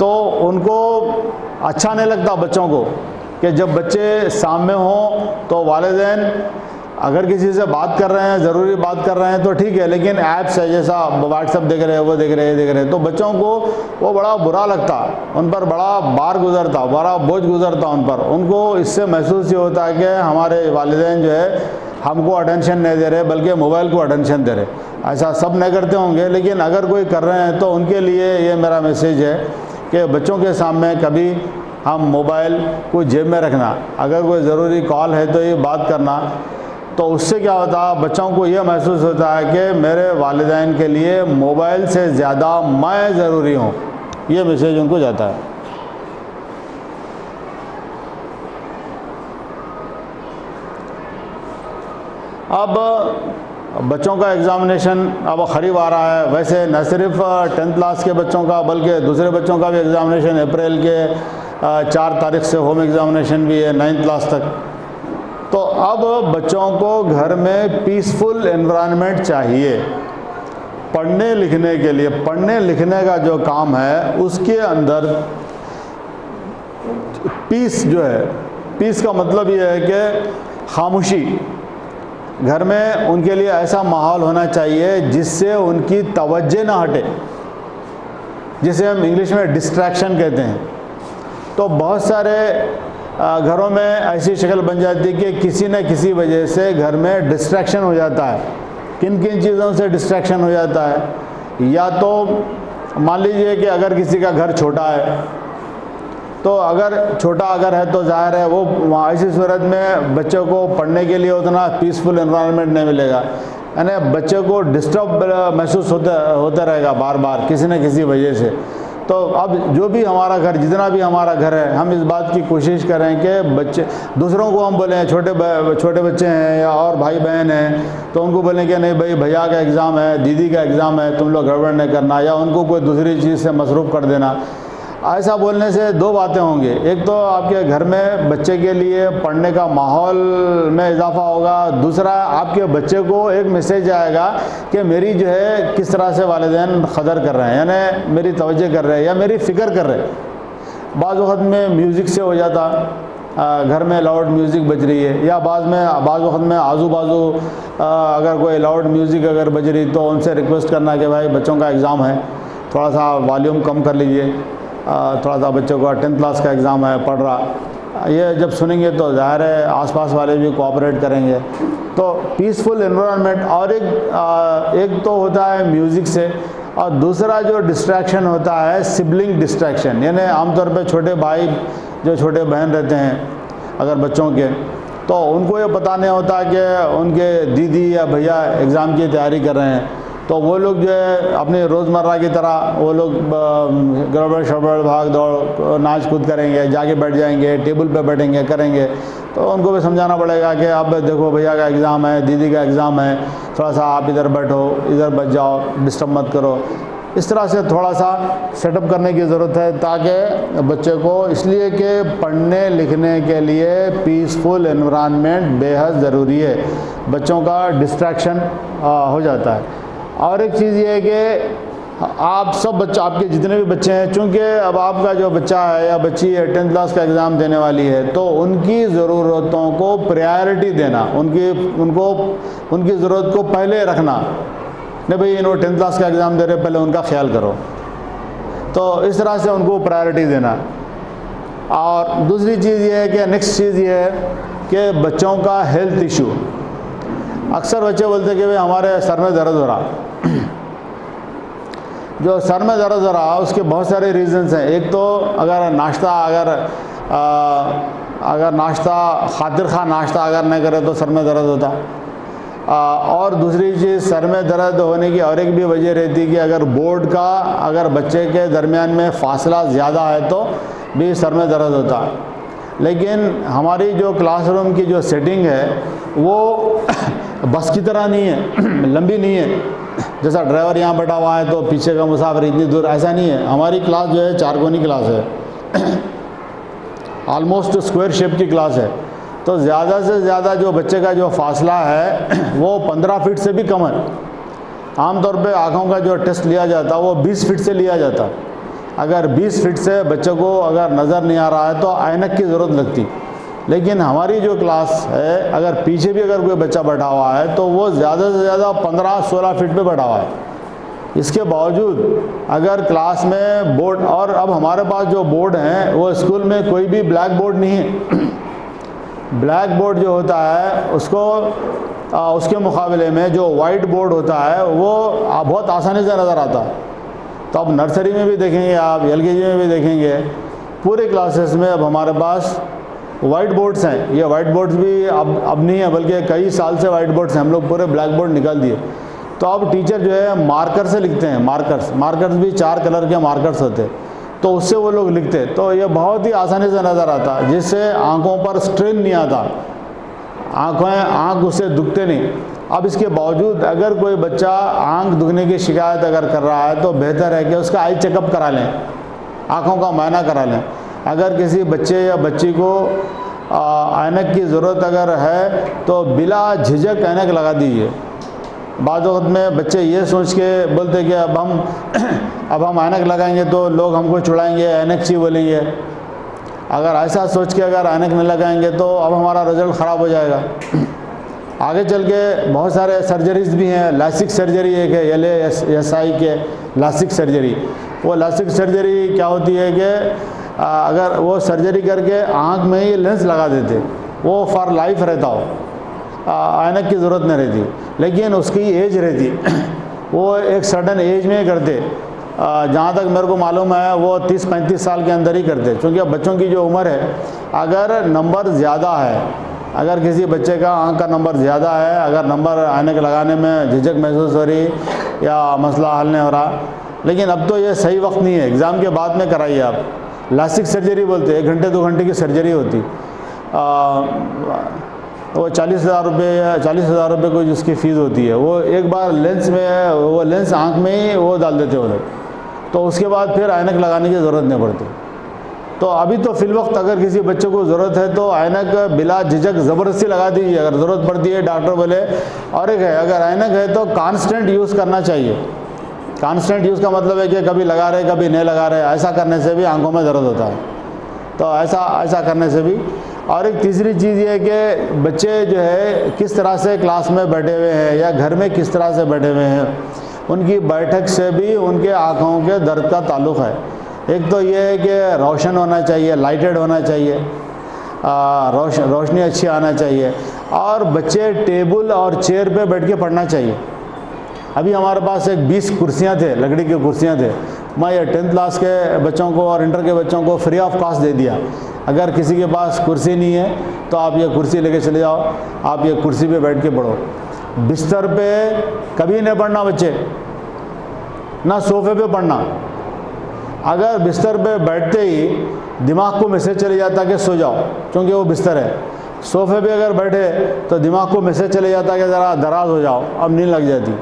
तो उनको अच्छा नहीं लगता बच्चों को कि जब बच्चे सामने हों तो वालिदैन अगर किसी से बात कर रहे हैं, ज़रूरी बात कर रहे हैं तो ठीक है, लेकिन ऐप्स है जैसा व्हाट्सएप देख रहे हैं, वो देख रहे हैं, तो बच्चों को वो बड़ा बुरा लगता, उन पर बड़ा बार गुजरता, बड़ा बोझ गुजरता उन पर। उनको इससे महसूस ये होता है कि हमारे वालिदैन जो है हमको अटेंशन नहीं दे रहे बल्कि मोबाइल को अटेंशन दे रहे। ऐसा सब नहीं करते होंगे, लेकिन अगर कोई कर रहे हैं तो उनके लिए ये मेरा मैसेज है कि बच्चों के सामने कभी हम मोबाइल को जेब में रखना, अगर कोई ज़रूरी कॉल है तो ये बात करना। तो उससे क्या होता है, बच्चों को ये महसूस होता है कि मेरे वालिदैन के लिए मोबाइल से ज़्यादा मैं ज़रूरी हूँ, ये मैसेज उनको जाता है। अब बच्चों का एग्ज़ामिनेशन अब करीब आ रहा है। वैसे न सिर्फ 10th क्लास के बच्चों का बल्कि दूसरे बच्चों का भी एग्ज़ामिनेशन अप्रैल के 4 तारीख से होम एग्ज़ामिनेशन भी है 9th क्लास तक। तो अब बच्चों को घर में पीसफुल एनवायरनमेंट चाहिए पढ़ने लिखने के लिए। पढ़ने लिखने का जो काम है उसके अंदर पीस जो है, पीस का मतलब ये है कि खामोशी, घर में उनके लिए ऐसा माहौल होना चाहिए जिससे उनकी तवज्जो ना हटे, जिसे हम इंग्लिश में डिस्ट्रैक्शन कहते हैं। तो बहुत सारे घरों में ऐसी शक्ल बन जाती है कि किसी न किसी वजह से घर में डिस्ट्रैक्शन हो जाता है। किन किन चीज़ों से डिस्ट्रैक्शन हो जाता है, या तो मान लीजिए कि अगर किसी का घर छोटा है तो अगर छोटा अगर है तो जाहिर है वो ऐसी सूरत में बच्चों को पढ़ने के लिए उतना पीसफुल एनवायरनमेंट नहीं मिलेगा, यानी बच्चे को डिस्टर्ब महसूस होता रहेगा बार बार किसी न किसी वजह से। तो अब जो भी हमारा घर, जितना भी हमारा घर है, हम इस बात की कोशिश करें कि बच्चे, दूसरों को हम बोलें, छोटे बच्चे हैं या और भाई बहन हैं तो उनको बोलें कि नहीं भाई भैया का एग्ज़ाम है, दीदी का एग्ज़ाम है, तुम लोग गड़बड़ नहीं करना, या उनको कोई दूसरी चीज़ से मसरूफ़ कर देना। ऐसा बोलने से 2 बातें होंगी, एक तो आपके घर में बच्चे के लिए पढ़ने का माहौल में इजाफा होगा, दूसरा आपके बच्चे को एक मैसेज आएगा कि मेरी जो है किस तरह से वालिदैन कदर कर रहे हैं, यानी मेरी तवज्जो कर रहे हैं या मेरी फ़िक्र कर रहे हैं। बाज़ वक़्त में म्यूज़िक से हो जाता, घर में लाउड म्यूज़िक बज रही है, या बाज़ वक़्त में आजू बाजू अगर कोई लाउड म्यूज़िक अगर बज रही तो उनसे रिक्वेस्ट करना कि भाई बच्चों का एग्ज़ाम है, थोड़ा सा वॉल्यूम कम कर लीजिए, थोड़ा सा बच्चों का 10th क्लास का एग्ज़ाम है, पढ़ रहा। ये जब सुनेंगे तो ज़ाहिर है आसपास वाले भी कोऑपरेट करेंगे। तो पीसफुल एनवायरनमेंट, और एक तो होता है म्यूज़िक से, और दूसरा जो डिस्ट्रैक्शन होता है सिबलिंग डिस्ट्रैक्शन, यानी आमतौर पे छोटे भाई जो छोटे बहन रहते हैं अगर बच्चों के, तो उनको ये पता नहीं होता कि उनके दीदी या भैया एग्ज़ाम की तैयारी कर रहे हैं, तो वो लोग जो है अपने रोज़मर्रा की तरह वो लोग गड़बड़ शड़बड़ भाग दौड़ नाच कूद करेंगे, जाके बैठ जाएंगे, टेबल पे बैठेंगे, करेंगे। तो उनको भी समझाना पड़ेगा कि अब देखो भैया का एग्ज़ाम है, दीदी का एग्ज़ाम है, थोड़ा सा आप इधर बैठो, इधर बच जाओ, डिस्टर्ब मत करो। इस तरह से थोड़ा सा सेटअप करने की ज़रूरत है, ताकि बच्चे को, इसलिए कि पढ़ने लिखने के लिए पीसफुल एनवायरनमेंट बेहद ज़रूरी है, बच्चों का डिस्ट्रैक्शन हो जाता है। और एक चीज़ ये है कि आप सब बच्चे, आपके जितने भी बच्चे हैं, चूँकि अब आपका जो बच्चा है या बच्ची है 10th क्लास का एग्ज़ाम देने वाली है, तो उनकी ज़रूरतों को प्रायोरिटी देना, उनकी ज़रूरत को पहले रखना। नहीं भाई इन्होंने 10th क्लास का एग्ज़ाम दे रहे, पहले उनका ख्याल करो। तो इस तरह से उनको प्रायोरिटी देना। और दूसरी चीज़ ये है कि नेक्स्ट चीज़ ये है कि बच्चों का हेल्थ इशू, अक्सर बच्चे बोलते हैं कि भाई हमारे सर में दर्द हो रहा। जो सर में दर्द हो रहा उसके बहुत सारे रीज़न्स हैं। एक तो अगर नाश्ता खातिर खा नाश्ता अगर नहीं करे तो सर में दर्द होता। और दूसरी चीज़, सर में दर्द होने की और एक भी वजह रहती कि अगर बच्चे के दरमियान में फासला ज़्यादा है तो भी सर में दर्द होता। लेकिन हमारी जो क्लासरूम की जो सेटिंग है वो बस की तरह नहीं है, लंबी नहीं है, जैसा ड्राइवर यहाँ बैठा हुआ है तो पीछे का मुसाफिर इतनी दूर, ऐसा नहीं है। हमारी क्लास जो है 4 कोनी क्लास है, ऑलमोस्ट स्क्वायर शेप की क्लास है। तो ज़्यादा से ज़्यादा जो बच्चे का जो फासला है वो 15 फीट से भी कम है। आमतौर पे आँखों का जो टेस्ट लिया जाता है वो 20 फीट से लिया जाता। अगर 20 फीट से बच्चे को अगर नज़र नहीं आ रहा है तो ऐनक की ज़रूरत लगती। लेकिन हमारी जो क्लास है, अगर पीछे भी अगर कोई बच्चा बैठा हुआ है तो वो ज़्यादा से ज़्यादा 15-16 फीट पे बैठा हुआ है। इसके बावजूद अगर क्लास में बोर्ड, और अब हमारे पास जो बोर्ड हैं वो स्कूल में कोई भी ब्लैक बोर्ड नहीं है। ब्लैक बोर्ड जो होता है उसके मुकाबले में जो वाइट बोर्ड होता है वो बहुत आसानी से नज़र आता है। तो अब नर्सरी में भी देखेंगे, आप LKG में भी देखेंगे, पूरे क्लासेस में अब हमारे पास वाइट बोर्ड्स हैं। ये वाइट बोर्ड्स भी अब नहीं है, बल्कि कई साल से वाइट बोर्ड्स हैं, हम लोग पूरे ब्लैक बोर्ड निकाल दिए। तो अब टीचर जो है मार्कर से लिखते हैं, मार्कर्स भी 4 कलर के मार्कर्स होते, तो उससे वो लोग लिखते। तो ये बहुत ही आसानी से नज़र आता, जिससे आँखों पर स्ट्रेन नहीं आता, आँख उससे दुखते नहीं। अब इसके बावजूद अगर कोई बच्चा आँख दुखने की शिकायत अगर कर रहा है तो बेहतर है कि उसका आई चेकअप करा लें, आँखों का मुआयना करा लें। अगर किसी बच्चे या बच्ची को ऐनक की ज़रूरत अगर है तो बिला झिझक ऐनक लगा दीजिए। बाद वक्त में बच्चे ये सोच के बोलते कि अब हम ऐनक लगाएंगे तो लोग हमको छुड़ाएंगे, ऐनक चाहिए बोलेंगे। अगर ऐसा सोच के अगर ऐनक नहीं लगाएंगे तो अब हमारा रिज़ल्ट ख़राब हो जाएगा। आगे चल के बहुत सारे सर्जरीज भी हैं। लासिक सर्जरी एक है, LASI के लासिक सर्जरी। वो लासिक सर्जरी क्या होती है कि अगर वो सर्जरी करके आँख में ही लेंस लगा देते, वो फॉर लाइफ रहता हो, ऐनक की ज़रूरत नहीं रहती। लेकिन उसकी एज रहती, वो एक सर्टन एज में करते। जहाँ तक मेरे को मालूम है वो 30-35 साल के अंदर ही करते, क्योंकि अब बच्चों की जो उम्र है, अगर नंबर ज़्यादा है, अगर किसी बच्चे का आँख का नंबर ज़्यादा है, अगर नंबर ऐनक लगाने में झिझक महसूस हो रही या मसला हल नहीं हो रहा, लेकिन अब तो ये सही वक्त नहीं है, एग्ज़ाम के बाद में कराइए आप। लासिक सर्जरी बोलते हैं, 1 घंटे 2 घंटे की सर्जरी होती। वो 40,000 रुपये कोई जिसकी फ़ीस होती है। वो एक बार वो लेंस आँख में ही वो डाल देते हो लोग, तो उसके बाद फिर ऐनक लगाने की ज़रूरत नहीं पड़ती। तो अभी तो फिल वक्त अगर किसी बच्चे को ज़रूरत है तो ऐनक बिला झिझक ज़बरदस्ती लगा दीजिए अगर ज़रूरत पड़ती है, डॉक्टर बोले। और एक है, अगर ऐनक है तो कांस्टेंट यूज़ करना चाहिए। कांस्टेंट यूज़ का मतलब है कि कभी लगा रहे कभी नहीं लगा रहे, ऐसा करने से भी आंखों में दर्द होता है। तो ऐसा करने से भी। और एक तीसरी चीज़ ये है कि बच्चे जो है किस तरह से क्लास में बैठे हुए हैं या घर में किस तरह से बैठे हुए हैं, उनकी बैठक से भी उनके आँखों के दर्द का ताल्लुक़ है। एक तो ये है कि रोशन होना चाहिए, लाइटेड होना चाहिए। रोशनी अच्छी आना चाहिए, और बच्चे टेबल और चेयर पे बैठ के पढ़ना चाहिए। अभी हमारे पास एक 20 कुर्सियाँ थे, लकड़ी की कुर्सियाँ थे। मैं ये 10th क्लास के बच्चों को और इंटर के बच्चों को फ्री ऑफ कॉस्ट दे दिया। अगर किसी के पास कुर्सी नहीं है तो आप ये कुर्सी लेके चले जाओ, आप ये कुर्सी पे बैठ के पढ़ो। बिस्तर पे कभी नहीं पढ़ना बच्चे, ना सोफे पे पढ़ना। अगर बिस्तर पे बैठते ही दिमाग को मैसेज चले जाता कि सो जाओ, क्योंकि वो बिस्तर है। सोफे पे अगर बैठे तो दिमाग को मैसेज चले जाता कि ज़रा दराज हो जाओ, अब नींद लग जाती।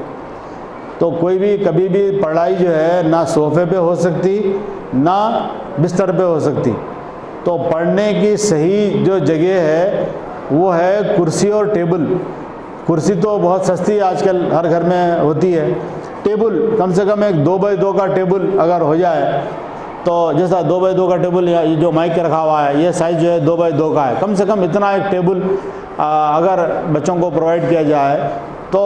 तो कोई भी कभी भी पढ़ाई जो है ना सोफे पे हो सकती ना बिस्तर पे हो सकती। तो पढ़ने की सही जो जगह है वो है कुर्सी और टेबल। कुर्सी तो बहुत सस्ती आजकल हर घर में होती है। टेबल कम से कम एक 2x2 का टेबल अगर हो जाए, तो जैसा 2x2 का टेबल ये जो माइक रखा हुआ है, ये साइज़ जो है 2x2 का है। कम से कम इतना एक टेबल अगर बच्चों को प्रोवाइड किया जाए तो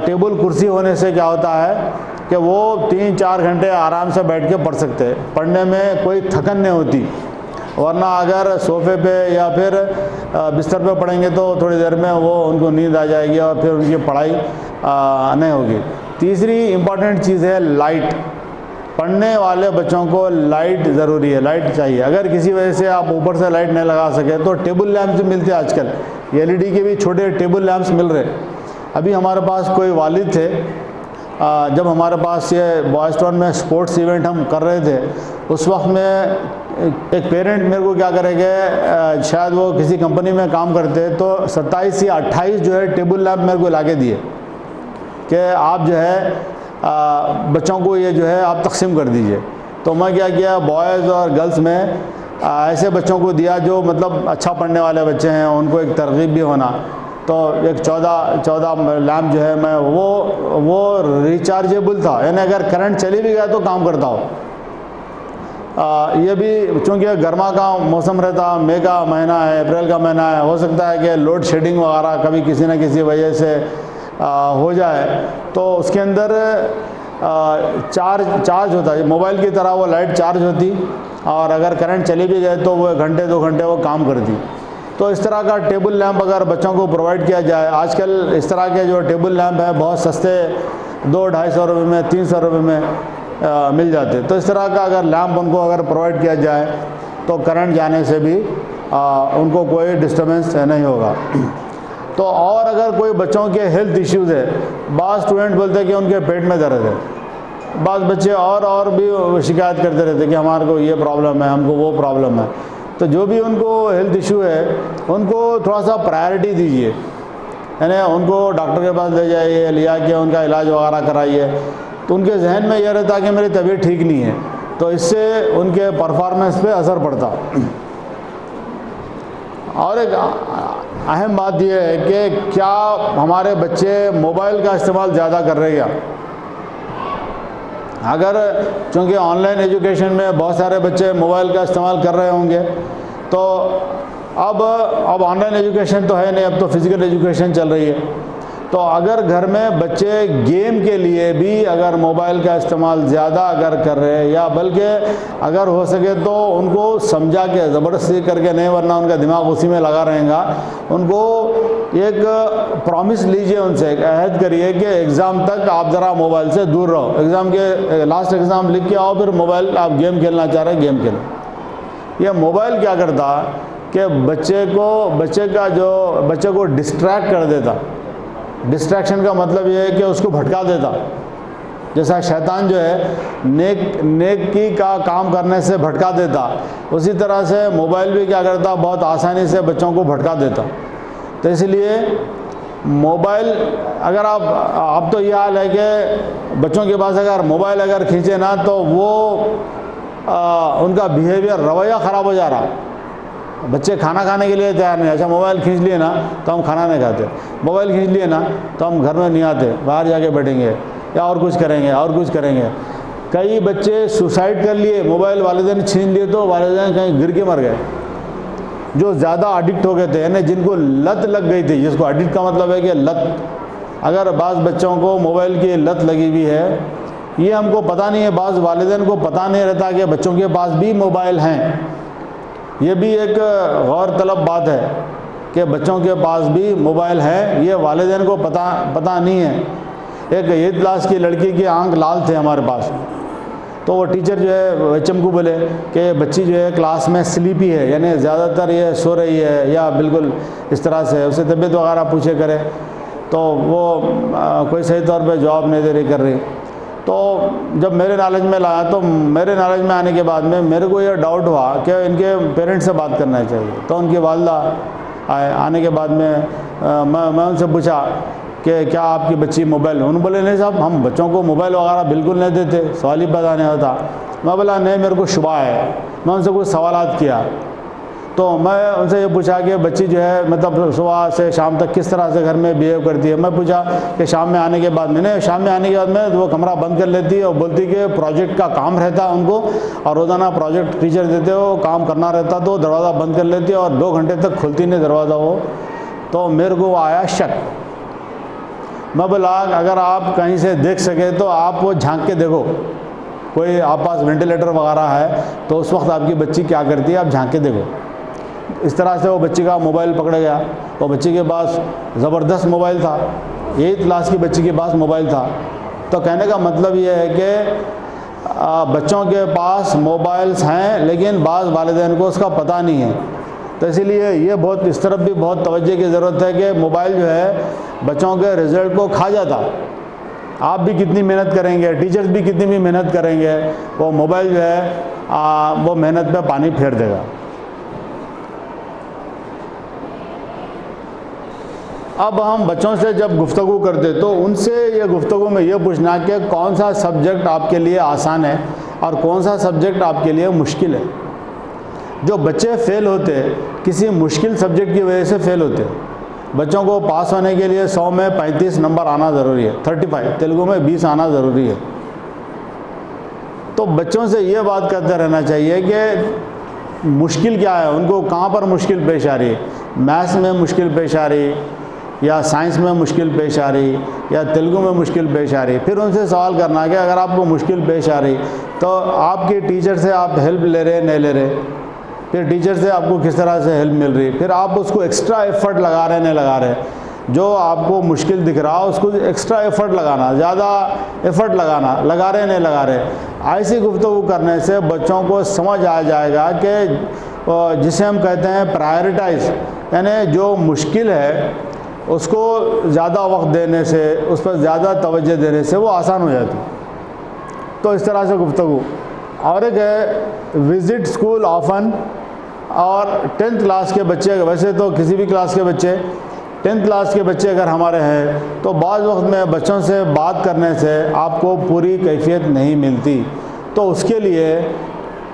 टेबल कुर्सी होने से क्या होता है कि वो 3-4 घंटे आराम से बैठ के पढ़ सकते हैं। पढ़ने में कोई थकन नहीं होती। वरना अगर सोफे पे या फिर बिस्तर पे पढ़ेंगे तो थोड़ी देर में वो उनको नींद आ जाएगी और फिर उनकी पढ़ाई नहीं होगी। तीसरी इम्पॉर्टेंट चीज़ है लाइट। पढ़ने वाले बच्चों को लाइट ज़रूरी है, लाइट चाहिए। अगर किसी वजह से आप ऊपर से लाइट नहीं लगा सके तो टेबल लैंप्स मिलते हैं आजकल, LED के भी छोटे टेबल लैंप्स मिल रहे। अभी हमारे पास कोई वालिद थे, जब हमारे पास ये बॉयज़ टाउन में स्पोर्ट्स इवेंट हम कर रहे थे, उस वक्त में एक पेरेंट मेरे को क्या करेंगे, शायद वो किसी कंपनी में काम करते हैं, तो 27 या 28 जो है टेबल लैंप मेरे को लाके दिए कि आप जो है बच्चों को ये जो है आप तकसीम कर दीजिए। तो मैं क्या किया, बॉयज़ और गर्ल्स में ऐसे बच्चों को दिया जो मतलब अच्छा पढ़ने वाले बच्चे हैं, उनको एक तरगीब भी होना। तो एक 14 लैम्प जो है मैं वो रिचार्जेबल था, यानी अगर करंट चली भी गया तो काम करता हो। ये भी चूँकि गर्मा का मौसम रहता, मई का महीना है, अप्रैल का महीना है, हो सकता है कि लोड शेडिंग वगैरह कभी किसी न किसी वजह से हो जाए, तो उसके अंदर चार्ज होता है। मोबाइल की तरह वो लाइट चार्ज होती, और अगर करंट चली भी गए तो वो 1 घंटे 2 घंटे वो काम करती। तो इस तरह का टेबल लैंप अगर बच्चों को प्रोवाइड किया जाए, आजकल इस तरह के जो टेबल लैंप है बहुत सस्ते 200-250 रुपये में, 300 रुपये में मिल जाते। तो इस तरह का अगर लैंप उनको अगर प्रोवाइड किया जाए तो करंट जाने से भी उनको कोई डिस्टर्बेंस नहीं होगा। तो और अगर कोई बच्चों के हेल्थ इश्यूज़ है, बाज़ स्टूडेंट बोलते हैं कि उनके पेट में दर्द है, बाज़ बच्चे और भी शिकायत करते रहते हैं कि हमारे को ये प्रॉब्लम है, हमको वो प्रॉब्लम है। तो जो भी उनको हेल्थ इशू है उनको थोड़ा सा प्रायोरिटी दीजिए, यानी उनको डॉक्टर के पास ले जाइए, लिया के उनका इलाज वगैरह कराइए। तो उनके जहन में यह रहता कि मेरी तबीयत ठीक नहीं है, तो इससे उनके परफॉर्मेंस पे असर पड़ता। और एक अहम बात यह है कि क्या हमारे बच्चे मोबाइल का इस्तेमाल ज़्यादा कर रहे हैं क्या? अगर चूँकि ऑनलाइन एजुकेशन में बहुत सारे बच्चे मोबाइल का इस्तेमाल कर रहे होंगे, तो अब ऑनलाइन एजुकेशन तो है नहीं, अब तो फिज़िकल एजुकेशन चल रही है। तो अगर घर में बच्चे गेम के लिए भी अगर मोबाइल का इस्तेमाल ज़्यादा अगर कर रहे हैं, या बल्कि अगर हो सके तो उनको समझा के ज़बरदस्ती करके नहीं, वरना उनका दिमाग उसी में लगा रहेगा, उनको एक प्रॉमिस लीजिए, उनसे एक अहद करिए कि एग्ज़ाम तक आप ज़रा मोबाइल से दूर रहो। एग्ज़ाम के लास्ट एग्ज़ाम लिख के आओ, फिर मोबाइल आप गेम खेलना चाह रहे हैं गेम खेलो। ये मोबाइल क्या करता कि बच्चे को डिस्ट्रैक्ट कर देता। डिस्ट्रैक्शन का मतलब ये है कि उसको भटका देता। जैसा शैतान जो है नेकी का काम करने से भटका देता, उसी तरह से मोबाइल भी क्या करता, बहुत आसानी से बच्चों को भटका देता। तो इसलिए मोबाइल अगर आप तो ये हाल है कि बच्चों के पास अगर मोबाइल अगर खींचे ना तो वो उनका बिहेवियर, रवैया ख़राब हो जा रहा। बच्चे खाना खाने के लिए तैयार नहीं। अच्छा, मोबाइल खींच लिए ना तो हम खाना नहीं खाते, मोबाइल खींच लिए ना तो हम घर में नहीं आते, बाहर जाके बैठेंगे या और कुछ करेंगे। कई बच्चे सुसाइड कर लिए, मोबाइल वालिदैन छीन लिए तो वालिदैन कहीं गिर के मर गए। जो ज़्यादा एडिक्ट हो गए थे, यानी जिनको लत लग गई थी, जिसको एडिक्ट का मतलब है कि लत, अगर बाज़ बच्चों को मोबाइल की लत लगी हुई है, ये हमको पता नहीं है, बाज़ वालिदैन को पता नहीं रहता कि बच्चों के पास भी मोबाइल हैं। ये भी एक गौर तलब बात है कि बच्चों के पास भी मोबाइल है, ये वालिदैन को पता नहीं है। एक 8th क्लास की लड़की की आंख लाल थे हमारे पास, तो वो टीचर जो है एचएम को बोले कि बच्ची जो है क्लास में स्लीपी है, यानी ज़्यादातर ये सो रही है या बिल्कुल इस तरह से, उसे तबीयत वगैरह पूछे करे, तो वो कोई सही तौर पे जवाब नहीं दे रही कर रही। तो जब मेरे नॉलेज में लाया, तो मेरे नॉलेज में आने के बाद में मेरे को ये डाउट हुआ कि इनके पेरेंट्स से बात करना चाहिए। तो उनकी वालदा आने के बाद में मैं उनसे पूछा कि क्या आपकी बच्ची मोबाइल, उन्होंने बोले नहीं साहब हम बच्चों को मोबाइल वगैरह बिल्कुल नहीं देते, सवाल ही पैदा नहीं होता। मैं बोला नहीं मेरे को शुबा है। मैं उनसे कुछ सवालात किया, तो मैं उनसे ये पूछा कि बच्ची जो है मतलब सुबह से शाम तक किस तरह से घर में बिहेव करती है। मैं पूछा कि शाम में आने के बाद मैंने शाम में आने के बाद में वो कमरा बंद कर लेती है और बोलती कि प्रोजेक्ट का काम रहता है उनको, और रोज़ाना प्रोजेक्ट टीचर देते हो काम करना रहता, तो दरवाज़ा बंद कर लेती है और 2 घंटे तक खुलती नहीं दरवाज़ा वो। तो मेरे को आया शक। मैं बोला अगर आप कहीं से देख सके तो आप वो झांक के देखो, कोई आप पास वेंटिलेटर वगैरह है तो उस वक्त आपकी बच्ची क्या करती है आप झांक के देखो। इस तरह से वो बच्ची का मोबाइल पकड़ गया। वो बच्ची के पास ज़बरदस्त मोबाइल था, 8th क्लास की बच्ची के पास मोबाइल था। तो कहने का मतलब ये है कि बच्चों के पास मोबाइल्स हैं लेकिन बाज़ वालिदैन को उसका पता नहीं है। तो इसीलिए ये बहुत इस तरफ भी बहुत तवज्जो की ज़रूरत है कि मोबाइल जो है बच्चों के रिज़ल्ट को खा जाता। आप भी कितनी मेहनत करेंगे, टीचर्स भी कितनी भी मेहनत करेंगे, वो मोबाइल जो है वो मेहनत पे पानी फेर देगा। अब हम बच्चों से जब गुफ्तगू करते तो उनसे ये गुफ्तगू में ये पूछना कि कौन सा सब्जेक्ट आपके लिए आसान है और कौन सा सब्जेक्ट आपके लिए मुश्किल है। जो बच्चे फ़ेल होते किसी मुश्किल सब्जेक्ट की वजह से फ़ेल होते। बच्चों को पास होने के लिए 100 में 35 नंबर आना ज़रूरी है, 35, तेलुगु में 20 आना ज़रूरी है। तो बच्चों से ये बात करते रहना चाहिए कि मुश्किल क्या है, उनको कहाँ पर मुश्किल पेश आ रही है। मैथ्स में मुश्किल पेश आ रही, या साइंस में मुश्किल पेश आ रही, या तेलुगु में मुश्किल पेश आ रही। फिर उनसे सवाल करना कि अगर आपको मुश्किल पेश आ रही तो आपके टीचर से आप हेल्प ले रहे नहीं ले रहे, फिर टीचर से आपको किस तरह से हेल्प मिल रही, फिर आप उसको एक्स्ट्रा एफ़र्ट लगा रहे नहीं लगा रहे। जो आपको मुश्किल दिख रहा उसको एक्स्ट्रा एफ़र्ट लगाना, ज़्यादा एफ़र्ट लगाना, लगा रहे नहीं लगा रहे। ऐसी गुफ्तगू करने से बच्चों को समझ आ जाएगा कि जिसे हम कहते हैं प्रायोरिटाइज, यानी जो मुश्किल है उसको ज़्यादा वक्त देने से, उस पर ज़्यादा तवज्जो देने से वो आसान हो जाती। तो इस तरह से गुफ्तगू। और एक है विज़िट स्कूल ऑफन। और 10th क्लास के बच्चे, वैसे तो किसी भी क्लास के बच्चे, 10th क्लास के बच्चे अगर हमारे हैं तो बाज़ वक्त में बच्चों से बात करने से आपको पूरी कैफियत नहीं मिलती। तो उसके लिए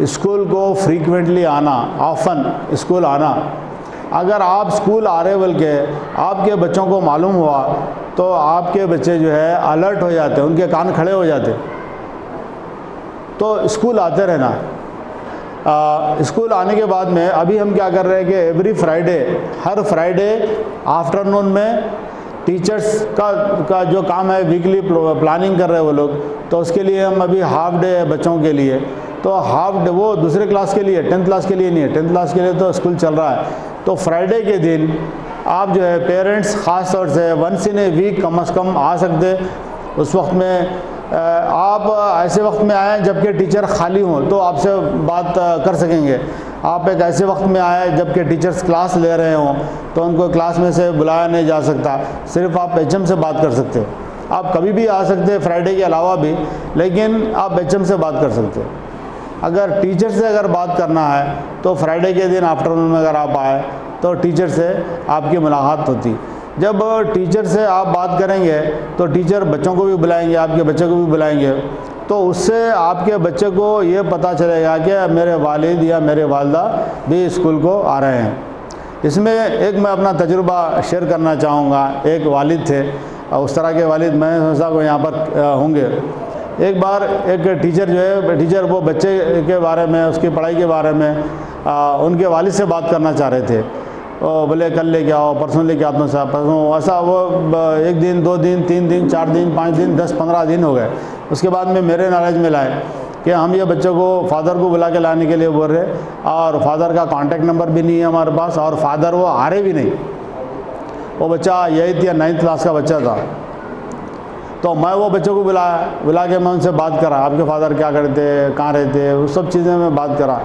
स्कूल को फ्रीक्वेंटली आना, ऑफन स्कूल आना। अगर आप स्कूल आ रहे बल्कि आपके बच्चों को मालूम हुआ तो आपके बच्चे जो है अलर्ट हो जाते हैं, उनके कान खड़े हो जाते। तो स्कूल आते रहना। स्कूल आने के बाद में अभी हम क्या कर रहे हैं कि एवरी फ्राइडे, हर फ्राइडे आफ्टरनून में टीचर्स का जो काम है वीकली प्लानिंग कर रहे हैं वो लोग, तो उसके लिए हम अभी हाफ डे है बच्चों के लिए। तो हाफ डे वो दूसरे क्लास के लिए, 10th क्लास के लिए नहीं है, 10th क्लास के लिए तो स्कूल चल रहा है। तो फ्राइडे के दिन आप जो है पेरेंट्स ख़ास तौर से वंस इन ए वीक कम से कम आ सकते। उस वक्त में आप ऐसे वक्त में आएँ जबकि टीचर खाली हों तो आपसे बात कर सकेंगे। आप एक ऐसे वक्त में आए जबकि टीचर्स क्लास ले रहे हों तो उनको क्लास में से बुलाया नहीं जा सकता, सिर्फ आप एचएम से बात कर सकते हो। आप कभी भी आ सकते हैं फ्राइडे के अलावा भी, लेकिन आप एचएम से बात कर सकते हो। अगर टीचर से अगर बात करना है तो फ्राइडे के दिन आफ्टरनून में अगर आप आए तो टीचर से आपकी मुलाकात होती। जब टीचर से आप बात करेंगे तो टीचर बच्चों को भी बुलाएंगे, आपके बच्चे को भी बुलाएंगे, तो उससे आपके बच्चे को ये पता चलेगा कि मेरे वालिद या मेरे वालदा भी स्कूल को आ रहे हैं। इसमें एक मैं अपना तजुर्बा शेयर करना चाहूँगा। एक वालिद थे, उस तरह के वालिद मैं समझता हूँ यहाँ पर होंगे। एक बार एक टीचर जो है, टीचर वो बच्चे के बारे में, उसकी पढ़ाई के बारे में उनके वालिद से बात करना चाह रहे थे। बोले कल लेके आओ, परसों लेके आता हूँ साहब, परसों। ऐसा वो 1 दिन 2 दिन 3 दिन 4 दिन 5 दिन 10-15 दिन हो गए। उसके बाद में मेरे नॉलेज में लाए कि हम ये बच्चे को फादर को बुला के लाने के लिए बोल रहे, और फादर का कांटेक्ट नंबर भी नहीं है हमारे पास, और फादर वो आ रहे भी नहीं। वो बच्चा 8th या 9th क्लास का बच्चा था। तो मैं वो बच्चे को बुला के मैं उनसे बात करा, आपके फादर क्या करते, कहाँ रहते, वो सब चीज़ें मैं बात करा।